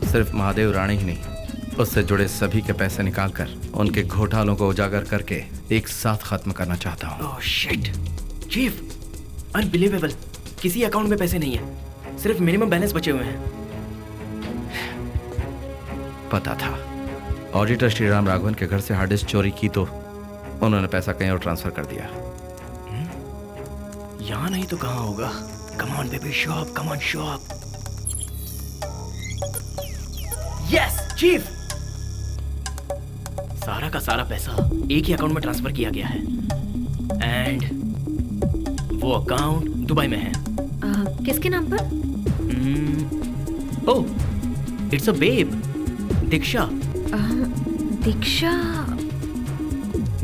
सिर्फ महादेव राणे ही नहीं, उससे जुड़े सभी के पैसे निकालकर उनके घोटालों को उजागर करके एक साथ खत्म करना चाहता हूँ। Oh shit chief, unbelievable. किसी अकाउंट में पैसे नहीं है, सिर्फ मिनिमम बैलेंस बचे हुए हैं। पता था। ऑडिटर श्रीराम राघवन के घर से हार्ड डिस्क चोरी की तो उन्होंने पैसा कहीं और ट्रांसफर कर दिया। यहाँ नहीं तो कहाँ होगा? Come on baby, show up, come on show up. Yes chief, सारा का सारा पैसा एक ही अकाउंट में ट्रांसफर किया गया है एंड वो अकाउंट दुबई में है। किसके नाम पर? ओह, इट्स अ बेब, दीक्षा। दीक्षा?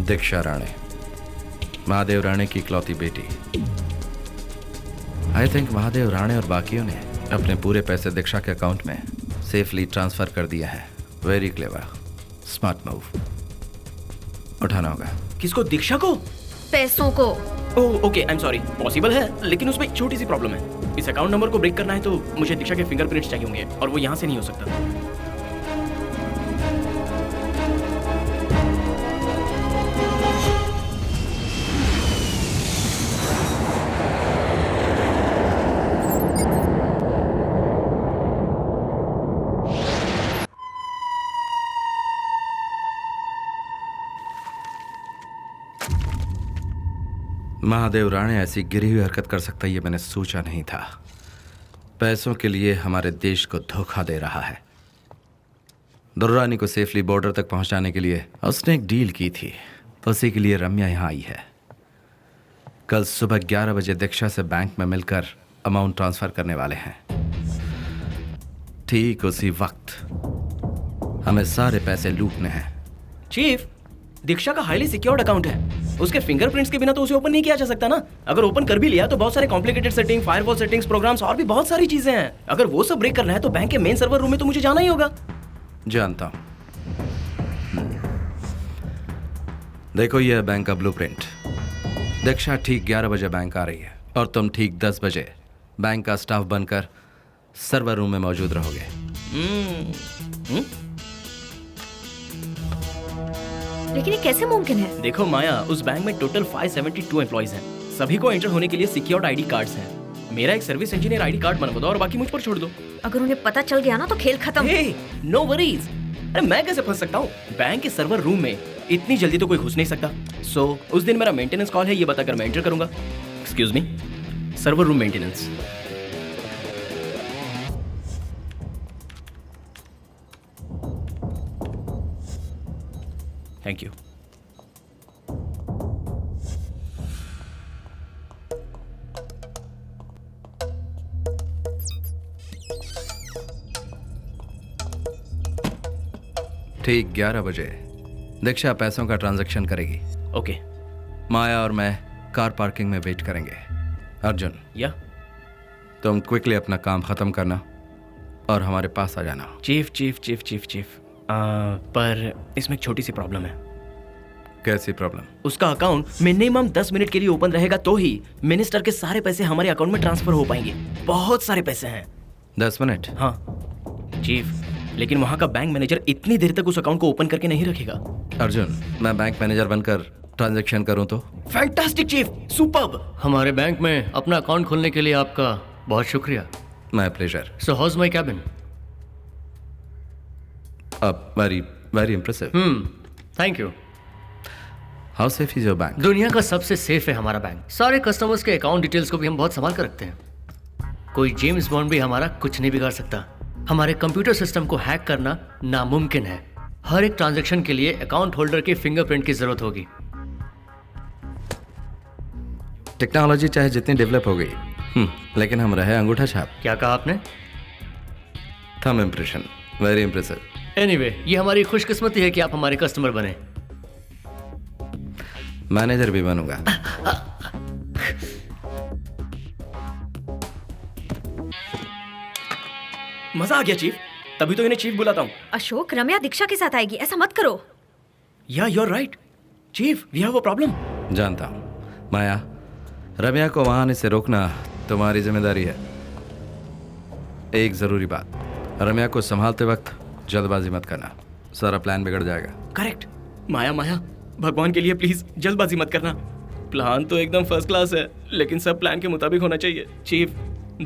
दीक्षा राणे, महादेव राणे की इकलौती बेटी। आई थिंक महादेव राणे और बाकियों ने अपने पूरे पैसे दीक्षा के अकाउंट में सेफली ट्रांसफर कर दिया है। Very clever, smart move. उठाना होगा। किसको? दीक्षा को? पैसों को। Oh okay, I am sorry. Possible है, लेकिन उसमें एक छोटी सी प्रॉब्लम है। इस अकाउंट नंबर को ब्रेक करना है तो मुझे दीक्षा के फिंगरप्रिंट्स चाहिए होंगे और वो यहाँ से नहीं हो सकता। महादेव राणे ऐसी गिरी हुई हरकत कर सकता, ये मैंने सोचा नहीं था। पैसों के लिए हमारे देश को धोखा दे रहा है। दुर्रानी को सेफली बॉर्डर तक पहुंचाने के लिए उसने एक डील की थी, उसी के लिए रम्या यहाँ आई है। कल सुबह 11 बजे दीक्षा से बैंक में मिलकर अमाउंट ट्रांसफर करने वाले हैं। ठीक उसी वक्त हमें सारे पैसे लूटने हैं। चीफ, दीक्षा का हाईली सिक्योर्ड अकाउंट है, उसके फिंगरप्रिंट्स के बिना तो उसे ओपन नहीं किया जा सकता ना। अगर ओपन कर भी लिया तो बहुत सारे complicated setting, firewall settings, programs और भी बहुत सारी चीजें हैं। अगर वो सब ब्रेक करना है तो बैंक के मेन सर्वर रूम में तो मुझे जाना ही होगा। जानता हूं। देखो, यह है बैंक का ब्लूप्रिंट। दीक्षा ठीक 11 बजे बैंक आ रही है और तुम ठीक 10 बजे बैंक का स्टाफ बनकर सर्वर रूम में मौजूद रहोगे। लेकिन ये कैसे मुमकिन है? देखो माया, उस बैंक में टोटल 572 एम्प्लॉइज हैं। सभी को एंटर होने के लिए सिक्योर्ड आईडी कार्ड्स हैं। मेरा एक सर्विस इंजीनियर आईडी कार्ड बनवा दो और बाकी मुझ पर छोड़ दो। अगर उन्हें पता चल गया ना तो खेल खत्म। No worries. अरे मैं कैसे फंस सकता हूँ? बैंक के सर्वर रूम में इतनी जल्दी तो कोई घुस नहीं सकता। सो उस दिन मेरा मेंटेनेंस कॉल है, ये बताकर मैं एंटर करूंगा। Excuse me, server room maintenance. Thank you. ठीक 11 बजे दीक्षा पैसों का ट्रांजैक्शन करेगी। ओके। माया और मैं कार पार्किंग में वेट करेंगे। अर्जुन, या तुम क्विकली अपना काम खत्म करना और हमारे पास आ जाना। Chief chief chief chief chief पर इसमें एक छोटी सी प्रॉब्लम है। कैसी प्रॉब्लम? उसका अकाउंट मिनिमम 10 मिनट के लिए ओपन रहेगा तो ही मिनिस्टर के सारे पैसे हमारे अकाउंट में ट्रांसफर हो पाएंगे। बहुत सारे पैसे हैं। 10 मिनट? हाँ चीफ, लेकिन वहाँ का बैंक मैनेजर इतनी देर तक उस अकाउंट को ओपन करके नहीं रखेगा। अर्जुन, मैं बैंक मैनेजर बनकर ट्रांजैक्शन करूं तो? Fantastic chief, superb. हमारे बैंक में अपना अकाउंट खोलने के लिए आपका बहुत शुक्रिया। My pleasure. So house my cabin? Very very impressive. Thank you. How safe is your bank? दुनिया का सबसे सेफ है हमारा बैंक। सारे कस्टमर्स के अकाउंट डिटेल्स को भी हम बहुत संभाल कर रखते हैं। कोई जेम्स बॉन्ड भी हमारा कुछ नहीं बिगाड़ सकता। हमारे कंप्यूटर सिस्टम को हैक करना नामुमकिन है। हर एक ट्रांजैक्शन के लिए अकाउंट होल्डर के फिंगरप्रिंट की जरूरत होगी। टेक्नोलॉजी चाहे जितनी डेवलप हो गई, लेकिन हम रहे अंगूठा छाप। क्या कहा आपने? Thumb impression, very impressive. Anyway, ये हमारी खुशकिस्मती है कि आप हमारे कस्टमर बने। मैनेजर भी बनूंगा। मजा आ गया चीफ, तभी तो इन्हें चीफ बुलाता हूँ। अशोक, रम्या दीक्षा के साथ आएगी, ऐसा मत करो। Yeah you are right chief, we have a problem. जानता हूँ माया, रम्या को वहां आने से रोकना तुम्हारी जिम्मेदारी है। एक जरूरी बात, रम्या को संभालते वक्त जल्दबाजी मत करना, सारा प्लान बिगड़ जाएगा। करेक्ट। माया माया, भगवान के लिए प्लीज जल्दबाजी मत करना। प्लान तो एकदम फर्स्ट क्लास है, लेकिन सब प्लान के मुताबिक होना चाहिए। चीफ,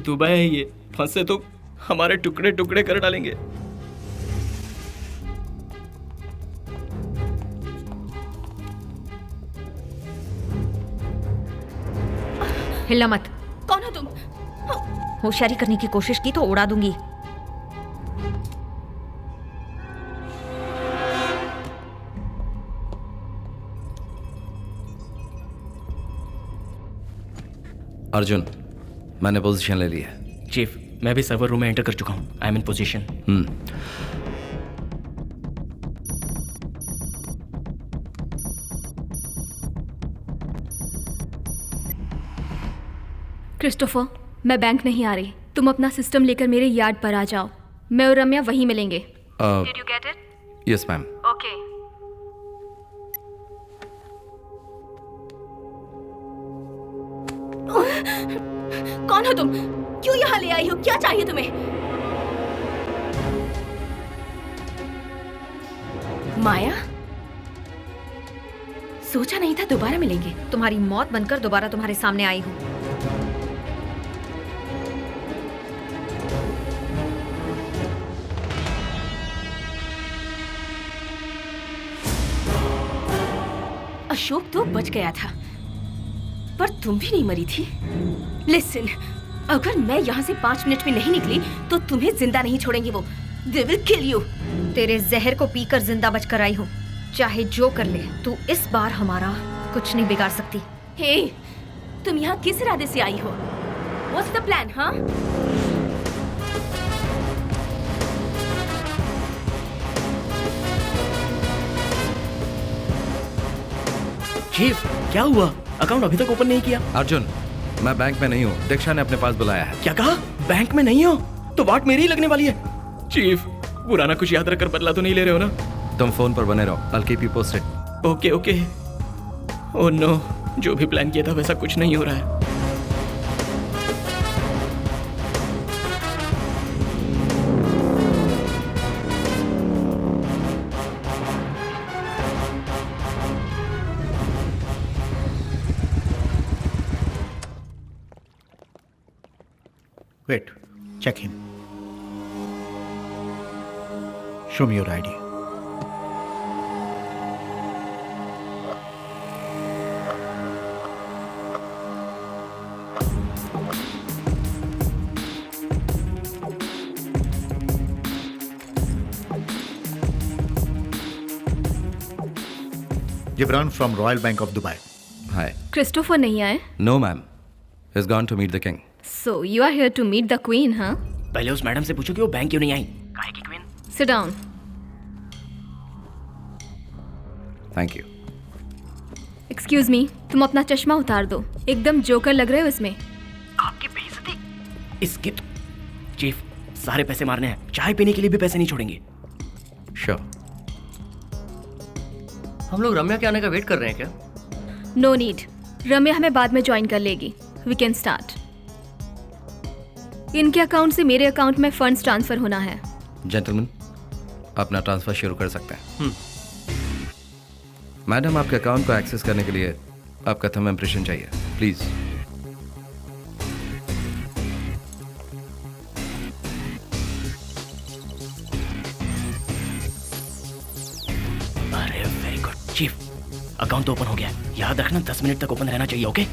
दुबई है ये, फंसे तो हमारे टुकड़े टुकड़े कर डालेंगे। हिलना मत। कौन हो तुम? होशियारी करने की कोशिश की तो उड़ा दूंगी। अर्जुन, मैंने पोजीशन ले ली है। चीफ, मैं भी सर्वर रूम में एंटर कर चुका हूँ। I am in position. Christopher, मैं बैंक नहीं आ रही। तुम अपना सिस्टम लेकर मेरे यार्ड पर आ जाओ। मैं और रम्या वहीं मिलेंगे। Did you get it? Yes ma'am. Okay. कौन हो तुम? क्यों यहाँ ले आई हो? क्या चाहिए तुम्हें? माया, सोचा नहीं था दोबारा मिलेंगे। तुम्हारी मौत बनकर दोबारा तुम्हारे सामने आई हूँ। अशोक तो बच गया था, पर तुम भी नहीं मरी थी। लिसन, अगर मैं यहाँ से 5 मिनट में नहीं निकली तो तुम्हें जिंदा नहीं छोड़ेंगे वो। They will kill you। तेरे जहर को पीकर जिंदा बचकर आई हूँ। चाहे जो कर ले, तू इस बार हमारा कुछ नहीं बिगाड़ सकती। हे, तुम यहाँ किस इरादे से आई हो? What's the plan, हाँ? चीफ, क्या हुआ? अकाउंट अभी तक ओपन नहीं किया। अर्जुन, मैं बैंक में नहीं हूँ, दीक्षा ने अपने पास बुलाया है। क्या कहा? बैंक में नहीं हो तो वाट मेरी ही लगने वाली है। चीफ, पुराना कुछ याद रखकर बदला तो नहीं ले रहे हो ना? तुम फोन पर बने रहो, I'll keep you posted। Okay okay. Oh no, जो भी प्लान किया था वैसा कुछ नहीं हो रहा है। Wait, check him. Show me your ID. Gibran from Royal Bank of Dubai. Hi. Christopher नहीं आए? No ma'am. He's gone to meet the king. So you are here to meet the queen, huh? पहले उस madam से पूछो कि वो bank क्यों नहीं आई। काहे की queen? Sit down. Thank you. Excuse me, तुम अपना चश्मा उतार दो। एकदम जोकर लग रहे हो इसमें। आपकी बेइज्जती। इसके चीफ, सारे पैसे मारने हैं, चाय पीने के लिए भी पैसे नहीं छोड़ेंगे। Sure. हम लोग रम्या के आने का वेट कर रहे हैं क्या? No need. रम्या हमें बाद में ज्वाइन कर लेगी। We can start. इनके अकाउंट से मेरे अकाउंट में फंड्स ट्रांसफर होना है। जेंटलमैन, अपना ट्रांसफर शुरू कर सकते हैं। मैडम, आपके अकाउंट को एक्सेस करने के लिए आपका थंब इम्प्रेशन चाहिए, प्लीज। अरे वेरी चीफ, अकाउंट तो ओपन हो गया। याद रखना 10 मिनट तक ओपन रहना चाहिए, ओके?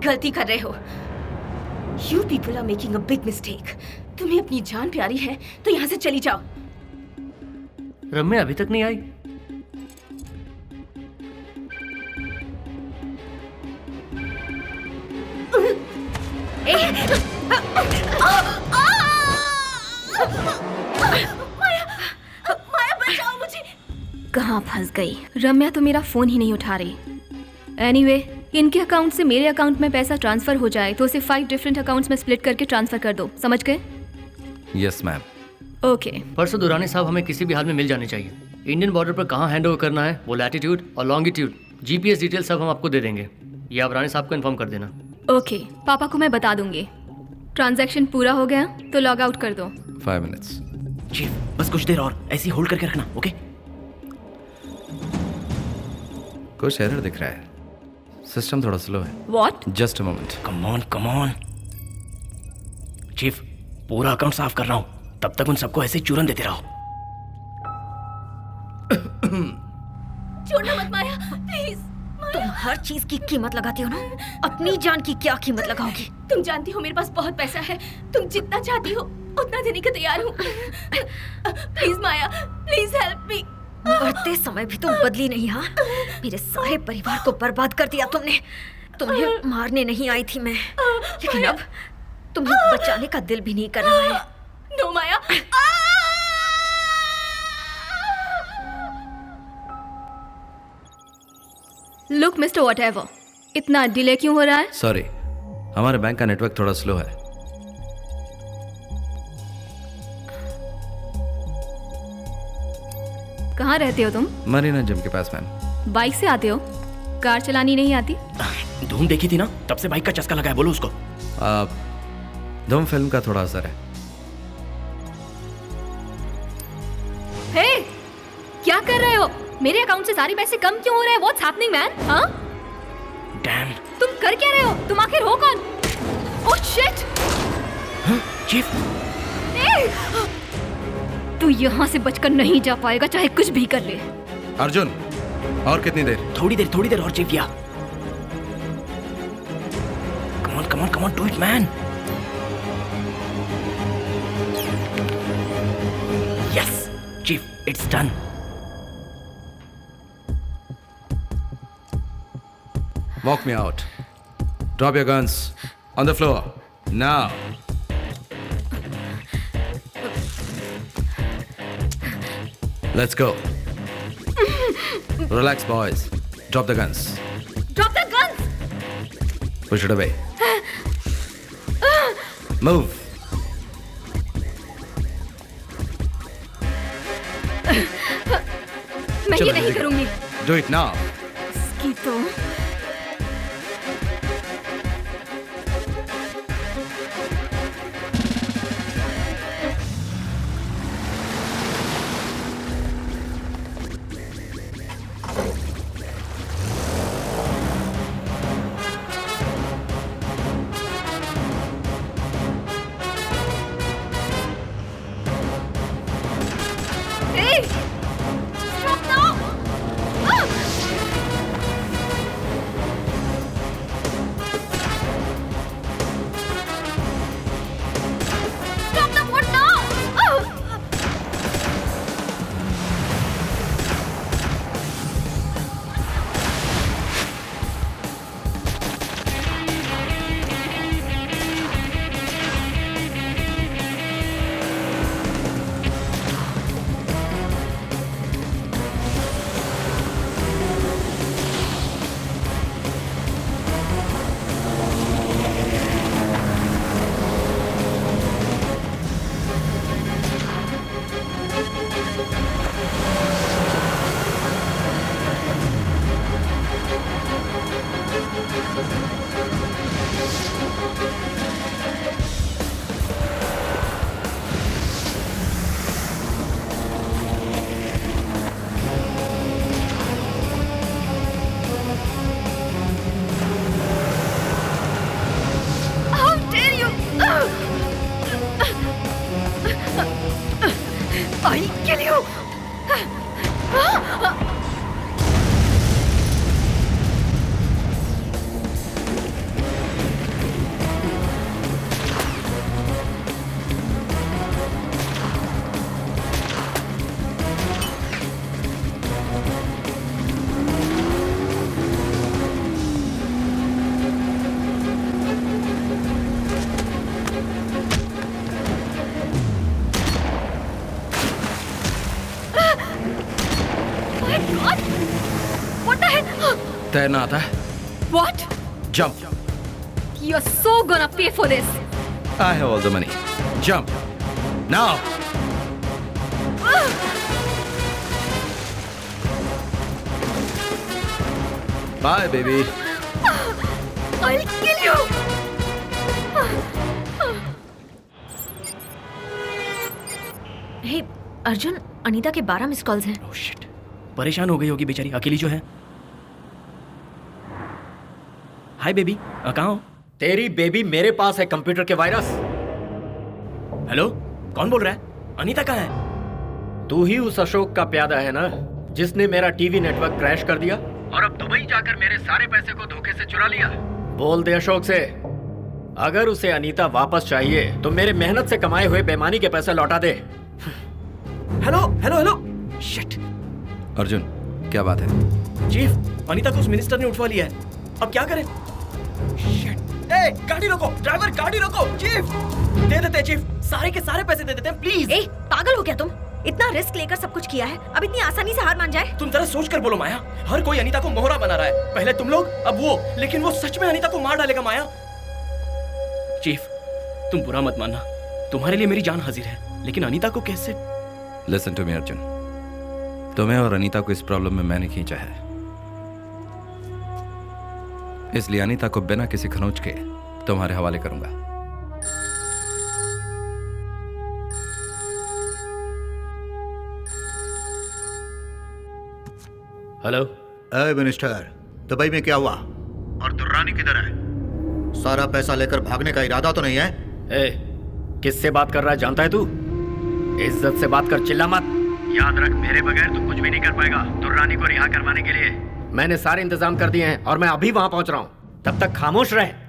गलती कर रहे हो। You people are making a big mistake. तुम्हें अपनी जान प्यारी है तो यहाँ से चली जाओ। रम्या अभी तक नहीं आई। माया बचाओ मुझे। कहाँ फंस गई? रम्या तो मेरा फोन ही नहीं उठा रही। एनीवे, इनके अकाउंट से मेरे अकाउंट में पैसा ट्रांसफर हो जाए तो उसे 5 डिफरेंट अकाउंट्स में स्प्लिट करके ट्रांसफर कर दो, समझ गए? Yes ma'am. ओके। परसों दुरानी साहब हमें किसी भी हाल में मिल जाने चाहिए। इंडियन बॉर्डर पर कहाँ हैंड ओवर करना है, वो लैटिट्यूड और लॉन्गिट्यूड, जीपीएस डिटेल सब हम आपको दे देंगे। ये आप रानी साहब को इन्फॉर्म कर देना। ओके, पापा को मैं बता दूंगी। ट्रांजैक्शन पूरा हो गया तो लॉग आउट कर दो। 5 मिनट्स। चीफ, बस कुछ देर और ऐसे ही होल्ड करके रखना, ओके? कुछ एरर दिख रहा है, सिस्टम थोड़ा स्लो है। What? Just a moment. Come on. Chief, पूरा अकाउंट साफ कर रहा हूँ, तब तक उन सबको ऐसे चूरन देते रहो। छोड़ना मत माया, प्लीज। तुम हर चीज की कीमत लगाती हो ना, अपनी जान की क्या कीमत लगाओगी? तुम जानती हो मेरे पास बहुत पैसा है, तुम जितना चाहती हो उतना देने को तैयार हूँ। Please Maya, please help me. मरते समय भी तुम बदली नहीं। हाँ, मेरे सारे परिवार को बर्बाद कर दिया तुमने। तुम्हें मारने नहीं आई थी मैं, लेकिन अब तुम्हें बचाने का दिल भी नहीं कर रहा है। नो माया। लुक मिस्टर व्हाटएवर, इतना डिले क्यों हो रहा है? सॉरी, हमारे बैंक का नेटवर्क थोड़ा स्लो है। कहाँ रहते हो तुम? मरीना जिम के पास मैम। बाइक से आते हो? कार चलानी नहीं आती? धूम देखी थी ना, तब से बाइक का चस्का लगा है, बोलो उसको। धूम फिल्म का थोड़ा असर है। हे, क्या कर रहे हो? मेरे अकाउंट से सारे पैसे कम क्यों हो रहे हैं? What's happening, man? हाँ? डैम। तुम कर क्या रहे हो? तुम आखिर हो कौन? Oh shit! चीफ, तू यहाँ से बचकर नहीं जा पाएगा, चाहे कुछ भी कर ले। अर्जुन, और कितनी देर? थोड़ी देर और चीफ। या come on, do it man. Yes chief, it's done. Walk me out. Drop your guns on the floor now. Let's go. Relax, boys. Drop the guns. Drop the guns! Push it away. Move. मैं ये नहीं करूंगी। Do it now. इसकी तो I'll kill you. तैरना आता है? What? Jump. You're so gonna pay for this. I have all the money. Jump. Now. Bye, baby. I'll kill you. Hey, Arjun, Anita के 12 मिस कॉल्स हैं। Oh shit. परेशान हो गई होगी बेचारी, अकेली जो है। हाय बेबी, कहाँ हो? तेरी बेबी मेरे पास है कंप्यूटर के वायरस। हेलो, कौन बोल रहा है? अनीता कहाँ है? तू ही उस अशोक का प्यादा है ना, जिसने मेरा टीवी नेटवर्क क्रैश कर दिया और अब दुबई जाकर मेरे सारे पैसे को धोखे से चुरा लिया। बोल दे अशोक से, अगर उसे अनीता वापस चाहिए तो मेरे मेहनत से कमाए हुए बेईमानी के पैसे लौटा दे। Hello hello hello. Shit. Arjun, क्या बात है? चीफ, अनीता को उस मिनिस्टर ने उठवा लिया है। अब क्या करें? शिट। ए, गाड़ी रोको, ड्राइवर गाड़ी रोको। चीफ, दे देते हैं चीफ, सारे के सारे पैसे दे देते हैं प्लीज। ए, पागल हो क्या तुम? इतना रिस्क लेकर सब कुछ किया है, अब इतनी आसानी से हार मान जाए? तुम जरा सोच कर बोलो माया, हर कोई अनीता को मोहरा बना रहा है। पहले तुम लोग, अब वो, लेकिन वो सच में अनीता को मार डालेगा माया। चीफ, तुम बुरा मत मानना, तुम्हारे लिए मेरी जान हाजिर है, लेकिन अनीता को कैसे? लिसन टू मी अर्जुन, तुम्हें और अनीता को इस प्रॉब्लम में मैंने खींचा है, इसलिए अनीता को बिना किसी खरोंच के तुम्हारे हवाले करूंगा। हेलो। मिनिस्टर, दुबई में क्या हुआ और दुर्रानी किधर है? सारा पैसा लेकर भागने का इरादा तो नहीं है? ए, किससे बात कर रहा है जानता है तू? इज्जत से बात कर, चिल्ला मत। याद रख, मेरे बगैर तू कुछ भी नहीं कर पाएगा दुर्रानी को रिहा करवाने के लिए। मैंने सारे इंतजाम कर दिए हैं और मैं अभी वहां पहुंच रहा हूं, तब तक खामोश रहे।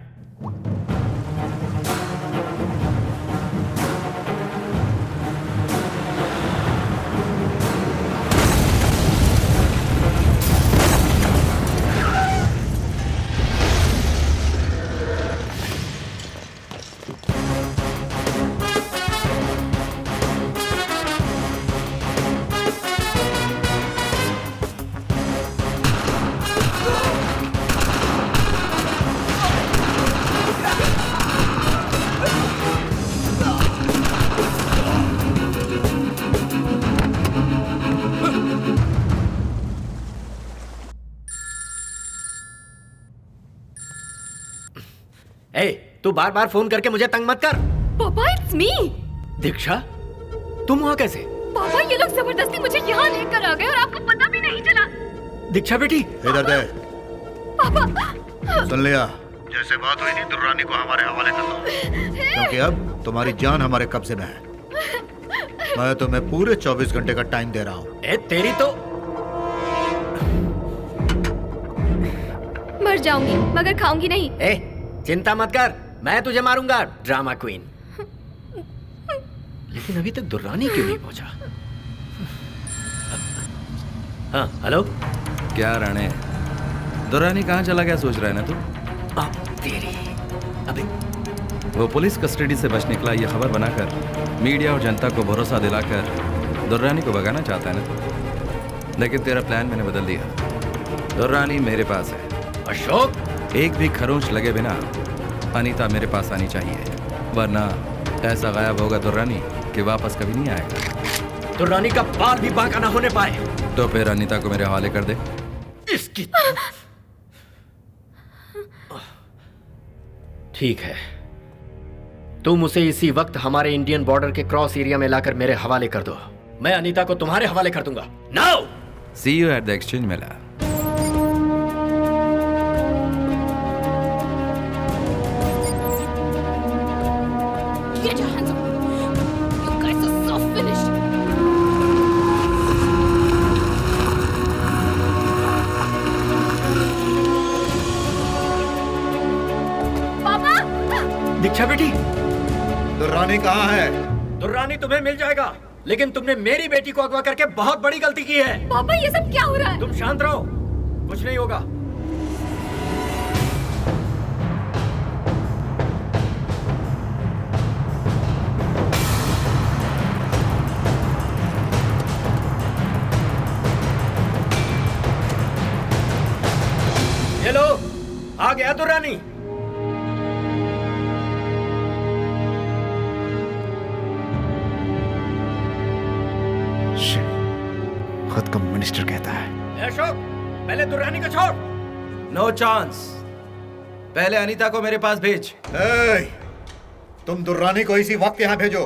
तू बार बार फोन करके मुझे तंग मत कर। पापा, इट्स मी। दीक्षा, तुम वहां कैसे? पापा, ये लोग जबरदस्ती मुझे यहाँ लेकर आ गए और आपको पता भी नहीं चला। दीक्षा बेटी, इधर दे। पापा, सुन लिया, जैसे बात हुई थी दुर्रानी को हमारे हवाले कर दो, क्योंकि अब तुम्हारी जान हमारे कब्जे में है। मैं तुम्हें पूरे 24 घंटे का टाइम दे रहा हूँ। तेरी तो मर जाऊंगी मगर खाऊंगी नहीं। चिंता मत कर, मैं तुझे मारूंगा ड्रामा क्वीन। लेकिन अभी तक दुर्रानी क्यों नहीं पहुंचा? हाँ, हेलो। क्या राणे, दुर्रानी कहाँ चला गया सोच रहा है ना तू? तेरी अबे, वो पुलिस कस्टडी से बच निकला, ये खबर बनाकर मीडिया और जनता को भरोसा दिलाकर दुर्रानी को भगाना चाहता है ना, लेकिन तेरा प्लान मैंने बदल दिया। दुर्रानी मेरे पास है। अशोक, एक भी खरोंच लगे बिना अनीता मेरे पास आनी चाहिए, वरना ऐसा गायब होगा दुर्रानी कि वापस कभी नहीं आएगा। दुर्रानी का बाल भी बांका ना होने पाए। तो फिर अनीता को मेरे हवाले कर दे। इसकी ठीक है, तुम उसे इसी वक्त हमारे इंडियन बॉर्डर के क्रॉस एरिया में लाकर मेरे हवाले कर दो। मैं अनीता को तुम्हारे हवाले कर दूंगा। Now see you at the exchange Mela. Get your hands up. You guys are so finished. बेटी? दुर्रानी कहाँ है? दुर्रानी तुम्हें मिल जाएगा, लेकिन तुमने मेरी बेटी को अगवा करके बहुत बड़ी गलती की है। पापा ये सब क्या हो रहा है? तुम शांत रहो, कुछ नहीं होगा। ये लो, आ गया दुर्रानी। खुद को मिनिस्टर कहता है। अशोक, पहले दुर्रानी को छोड़। No chance. पहले अनीता को मेरे पास भेज। तुम दुर्रानी को इसी वक्त यहाँ भेजो।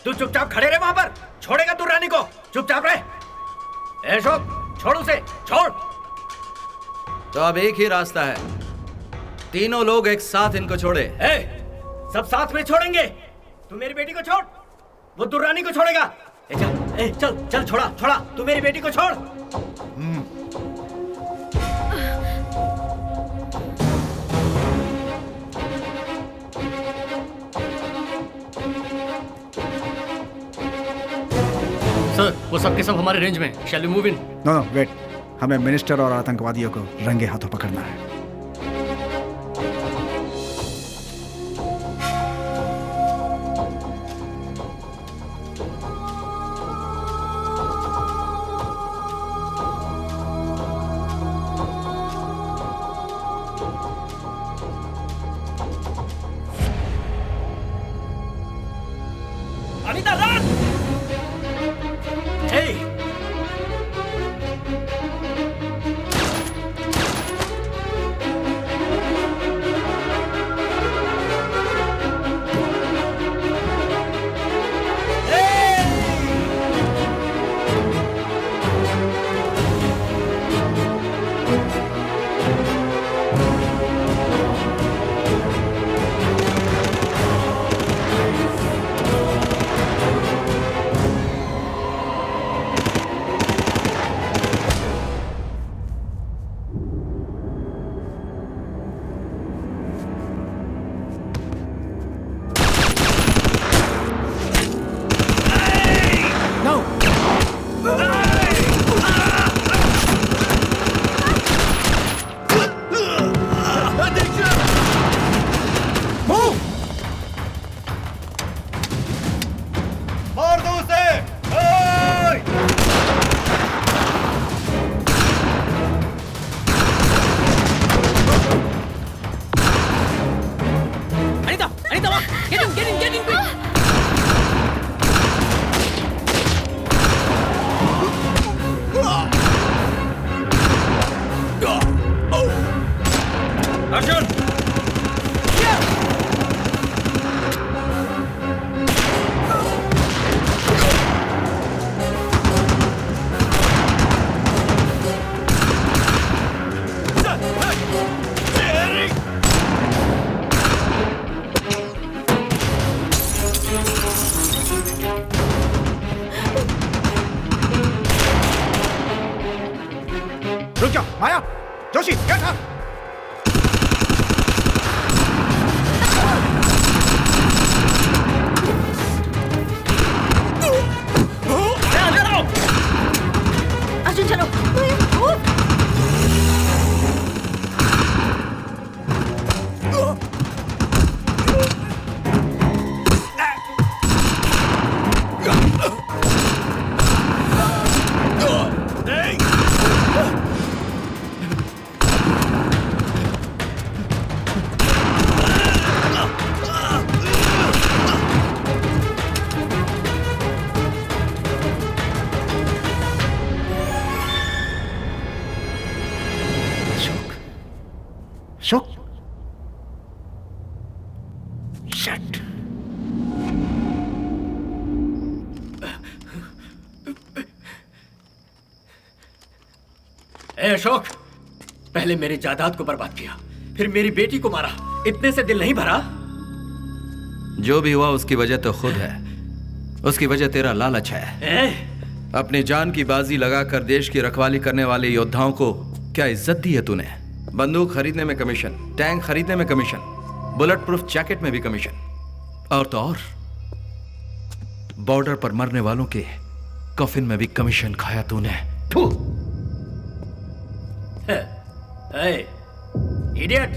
तू चुपचाप खड़े रहे वहां पर। छोड़ेगा दुर्रानी को? चुपचाप रहे। अशोक, छोड़ उसे, छोड़। तो अब एक ही रास्ता है, तीनों लोग एक साथ इनको छोड़े। सब साथ में छोड़ेंगे। तू मेरी बेटी को छोड़, वो दुर्रानी को छोड़ेगा। चल चल, छोड़ा छोड़ा, तू मेरी बेटी को छोड़। सर, वो सब के सब हमारे रेंज में। Shall we move in? No wait, हमें मिनिस्टर और आतंकवादियों को रंगे हाथों पकड़ना है। अनीता, रन! रुक जाओ, माया, जोशी, गेट अप। अर्जुन चलो। अशोक, शिट। अशोक, पहले मेरी जायदाद को बर्बाद किया, फिर मेरी बेटी को मारा, इतने से दिल नहीं भरा? जो भी हुआ उसकी वजह तो खुद है, उसकी वजह तेरा लालच है। अपनी जान की बाजी लगाकर देश की रखवाली करने वाले योद्धाओं को क्या इज्जत दी है तूने? बंदूक खरीदने में कमीशन, टैंक खरीदने में कमीशन, बुलेट प्रूफ जैकेट में भी कमीशन, और तो और बॉर्डर पर मरने वालों के कफिन में भी कमीशन खाया तूने। इडियट,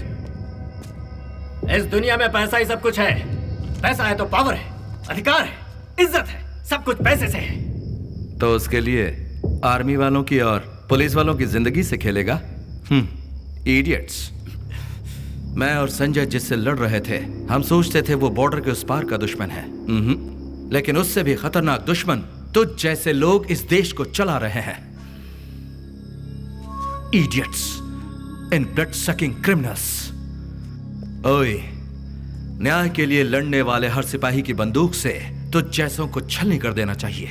इस दुनिया में पैसा ही सब कुछ है। पैसा है तो पावर है, अधिकार है, इज्जत है, सब कुछ पैसे से है। तो उसके लिए आर्मी वालों की और पुलिस वालों की जिंदगी से खेलेगा? इडियट्स। मैं और संजय जिससे लड़ रहे थे, हम सोचते थे वो बॉर्डर के उस पार का दुश्मन है, लेकिन उससे भी खतरनाक दुश्मन तुझ जैसे लोग इस देश को चला रहे हैं। Idiots in blood sucking criminals. ओए, न्याय के लिए लड़ने वाले हर सिपाही की बंदूक से तुझ जैसों को छलनी कर देना चाहिए,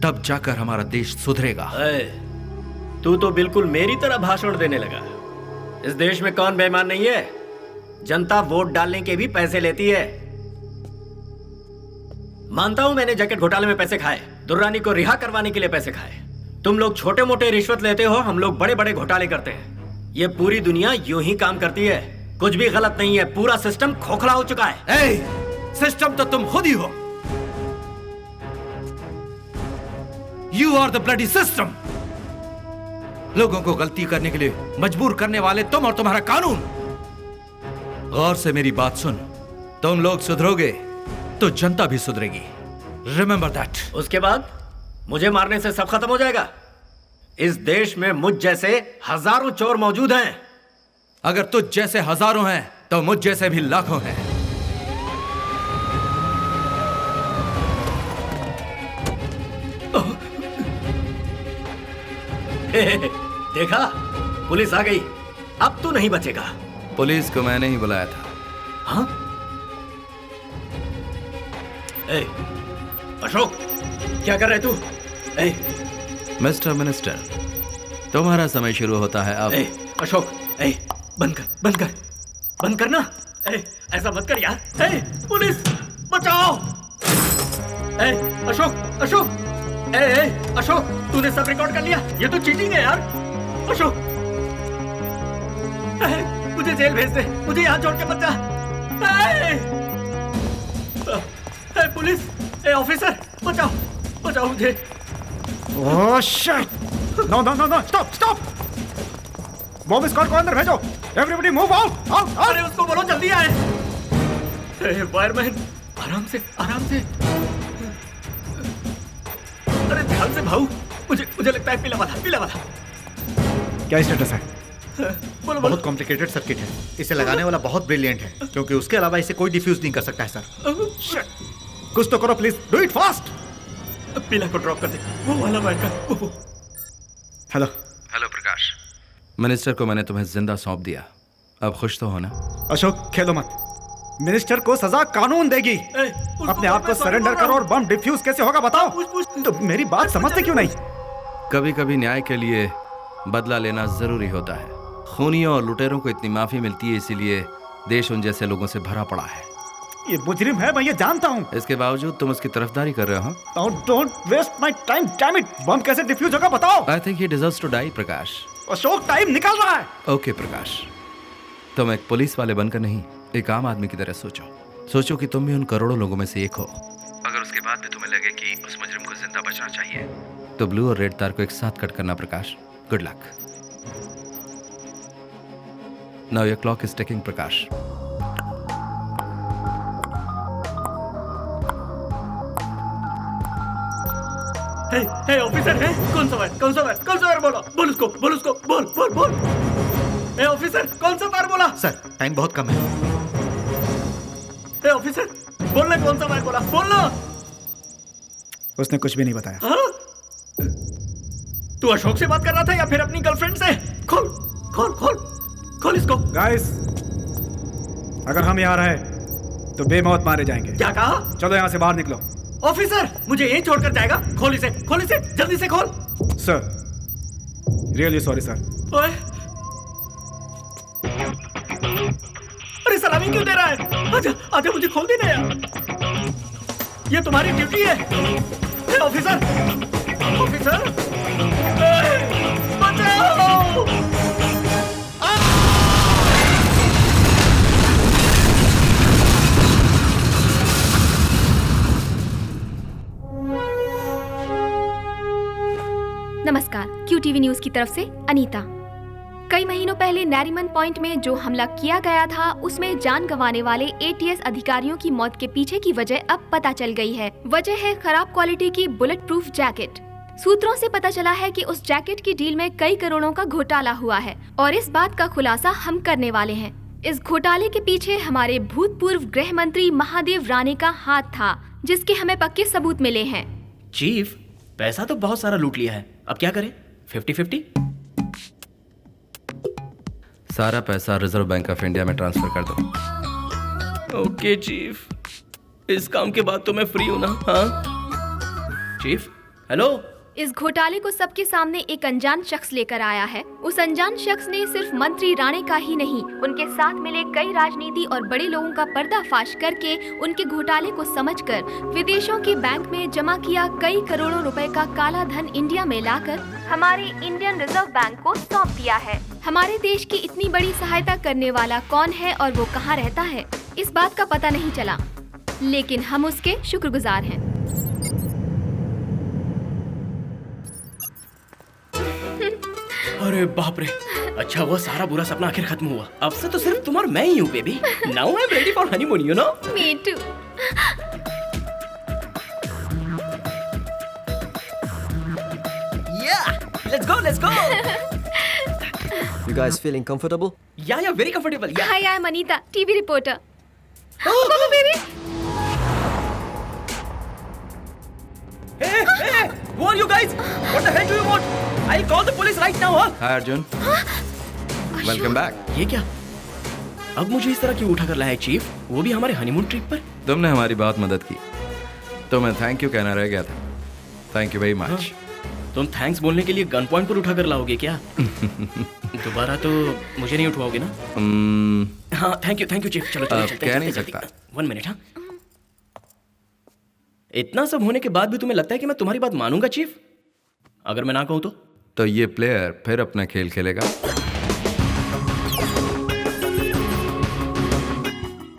तब जाकर हमारा देश सुधरेगा। तू तो बिल्कुल मेरी तरह भाषण देने लगा। इस देश में कौन बेईमान नहीं है? जनता वोट डालने के भी पैसे लेती है। मानता हूं मैंने जैकेट घोटाले में पैसे खाए, दुर्रानी को रिहा करवाने के लिए पैसे खाए। तुम लोग छोटे मोटे रिश्वत लेते हो, हम लोग बड़े बड़े घोटाले करते हैं। ये पूरी दुनिया यूं ही काम करती है, कुछ भी गलत नहीं है। पूरा सिस्टम खोखला हो चुका है। सिस्टम तो तुम खुद ही हो। You are the bloody system. लोगों को गलती करने के लिए मजबूर करने वाले तुम और तुम्हारा कानून। गौर से मेरी बात सुन, तुम लोग सुधरोगे तो जनता भी सुधरेगी। Remember that. उसके बाद मुझे मारने से सब खत्म हो जाएगा? इस देश में मुझ जैसे हजारों चोर मौजूद हैं। अगर तुझ जैसे हजारों हैं तो मुझ जैसे भी लाखों हैं। देखा, पुलिस आ गई। अब तू नहीं बचेगा। पुलिस को मैंने ही बुलाया था। हाँ? अशोक, क्या कर रहे तू? मिस्टर मिनिस्टर, तुम्हारा समय शुरू होता है अब। अशोक, बंद कर, बंद कर, बंद करना। ऐसा मत कर यार। पुलिस, बचाओ। अशोक, अशोक, अशोक, तूने सब रिकॉर्ड कर लिया? ये तो चीटिंग है यार। अशोक, मुझे जेल भेज दे, मुझे यहाँ छोड़ के मत जा। पुलिस, ऑफिसर, बचाओ, बचाओ मुझे। Oh shit! No no no no, stop stop! Bomb squad को अंदर भेजो। Everybody move out, out. अरे उसको बोलो जल्दी आए। फायरमैन, आराम से, आराम से। अरे ध्यान से भाऊ, मुझे लगता है पीला वाला, पीला वाला। क्या स्टेटस है? बोलो, बहुत कॉम्प्लिकेटेड सर्किट है। इसे लगाने वाला बहुत ब्रिलियंट है, क्योंकि उसके अलावा इसे कोई डिफ्यूज नहीं कर सकता है सर। कुछ तो करो प्लीज, डू इट फास्ट। पीला को ड्रॉप कर दे, वो वाला वायर का। हेलो। हेलो प्रकाश। मिनिस्टर को मैंने तुम्हें जिंदा सौंप दिया, अब खुश तो हो ना? अशोक, खेलो मत। मिनिस्टर को सजा कानून देगी। अपने आप को सरेंडर करो और बम डिफ्यूज कैसे होगा बताओ? तो मेरी बात समझते क्यों नहीं? कभी कभी न्याय के लिए बदला लेना जरूरी होता है। खूनियों और लुटेरों को इतनी माफी मिलती है, इसीलिए देश उन जैसे लोगों से भरा पड़ा है। ये मुजरिम है, मैं ये जानता हूँ। इसके बावजूद तुम उसकी तरफदारी कर रहे हो। Don't waste my time, damn it. Bomb कैसे डिफ्यूज होगा बताओ? I think he deserves to die Prakash. Ashok, time निकल रहा है। ओके प्रकाश, तुम एक पुलिस वाले बनकर नहीं, एक आम आदमी की तरह सोचो कि तुम भी उन करोड़ों लोगों में से एक हो। अगर उसके बाद भी तुम्हें लगे कि उस मुजरिम को जिंदा बचना चाहिए, तो ब्लू और रेड तार को एक साथ कट करना Prakash. Good luck. Now your clock is ticking Prakash. Hey officer, है कौन सा वायर, कौन सा वायर, कौन सा वायर? बोलो, बोल उसको, बोल उसको, बोल बोल बोल। हे ऑफिसर, कौन सा वायर बोला? सर, टाइम बहुत कम है। हे ऑफिसर, बोलना कौन सा वायर बोला, बोलना। उसने कुछ भी नहीं बताया। हाँ? तू अशोक से बात कर रहा था या फिर अपनी गर्लफ्रेंड से? खोल खोल खोल खोल इसको। गाइस, अगर हम यहाँ रहे तो बेमौत मारे जाएंगे। क्या कहा? चलो यहाँ से बाहर निकलो। ऑफिसर, मुझे यहीं छोड़कर जाएगा? खोल इसे, खोल इसे, जल्दी से खोल। Sir, really sorry sir. ओए, अरे सलामी क्यों दे रहा है? आजा, आजा, मुझे खोल देना यार। ये तुम्हारी ड्यूटी है। हे ऑफिसर, ऑफिसर, बचाओ! नमस्कार, QTV न्यूज की तरफ से अनीता। कई महीनों पहले नैरीमन पॉइंट में जो हमला किया गया था, उसमें जान गंवाने वाले ATS अधिकारियों की मौत के पीछे की वजह अब पता चल गई है। वजह है खराब क्वालिटी की बुलेट प्रूफ जैकेट। सूत्रों से पता चला है कि उस जैकेट की डील में कई करोड़ों का घोटाला हुआ है और इस बात का खुलासा हम करने वाले हैं। इस घोटाले के पीछे हमारे भूतपूर्व गृह मंत्री महादेव राणे का हाथ था, जिसके हमें पक्के सबूत मिले हैं। चीफ, पैसा तो बहुत सारा लूट लिया है, अब क्या करें? 50-50? सारा पैसा रिजर्व बैंक ऑफ इंडिया में ट्रांसफर कर दो। ओके चीफ, इस काम के बाद तो मैं फ्री हूं ना? हाँ चीफ, हेलो। इस घोटाले को सबके सामने एक अनजान शख्स लेकर आया है। उस अनजान शख्स ने सिर्फ मंत्री राणे का ही नहीं, उनके साथ मिले कई राजनीति और बड़े लोगों का पर्दाफाश करके उनके घोटाले को समझकर विदेशों के बैंक में जमा किया कई करोड़ों रुपए का काला धन इंडिया में लाकर हमारे इंडियन रिजर्व बैंक को सौंप दिया है। हमारे देश की इतनी बड़ी सहायता करने वाला कौन है और वो कहाँ रहता है, इस बात का पता नहीं चला, लेकिन हम उसके शुक्रगुजार हैं। अरे बाप रे, अच्छा वो सारा बुरा सपना आखिर खत्म हुआ। अब से तो सिर्फ तुम और मैं ही हूँ baby. Now I am ready for honeymoon, you know. Me too. Let's go, let's go. You guys feeling comfortable? Yeah, very comfortable. Yeah. Hi, I'm Anita, TV reporter. Oh, baby. Hey, who are you guys? What the hell do you want? I'll call the police right now, huh? Hi Arjun, welcome back. ये क्या? अब मुझे इस तरह क्यों उठा कर लाया है चीफ? वो भी हमारे हनीमून ट्रिप पर? तुमने हमारी बहुत मदद की, तो मैं थैंक यू कहना रह गया था। Thank you very much. तुम थैंक्स बोलने के लिए गन पॉइंट पर उठा कर लाओगे क्या? दोबारा तो मुझे नहीं उठवाओगे ना? हाँ, थैंक यू चीफ। चलो कह नहीं सकता। 1 मिनट। हाँ, इतना सब होने के बाद भी तुम्हें लगता है कि मैं तुम्हारी बात मानूंगा चीफ? अगर मैं ना कहूं तो ये प्लेयर फिर अपना खेल खेलेगा।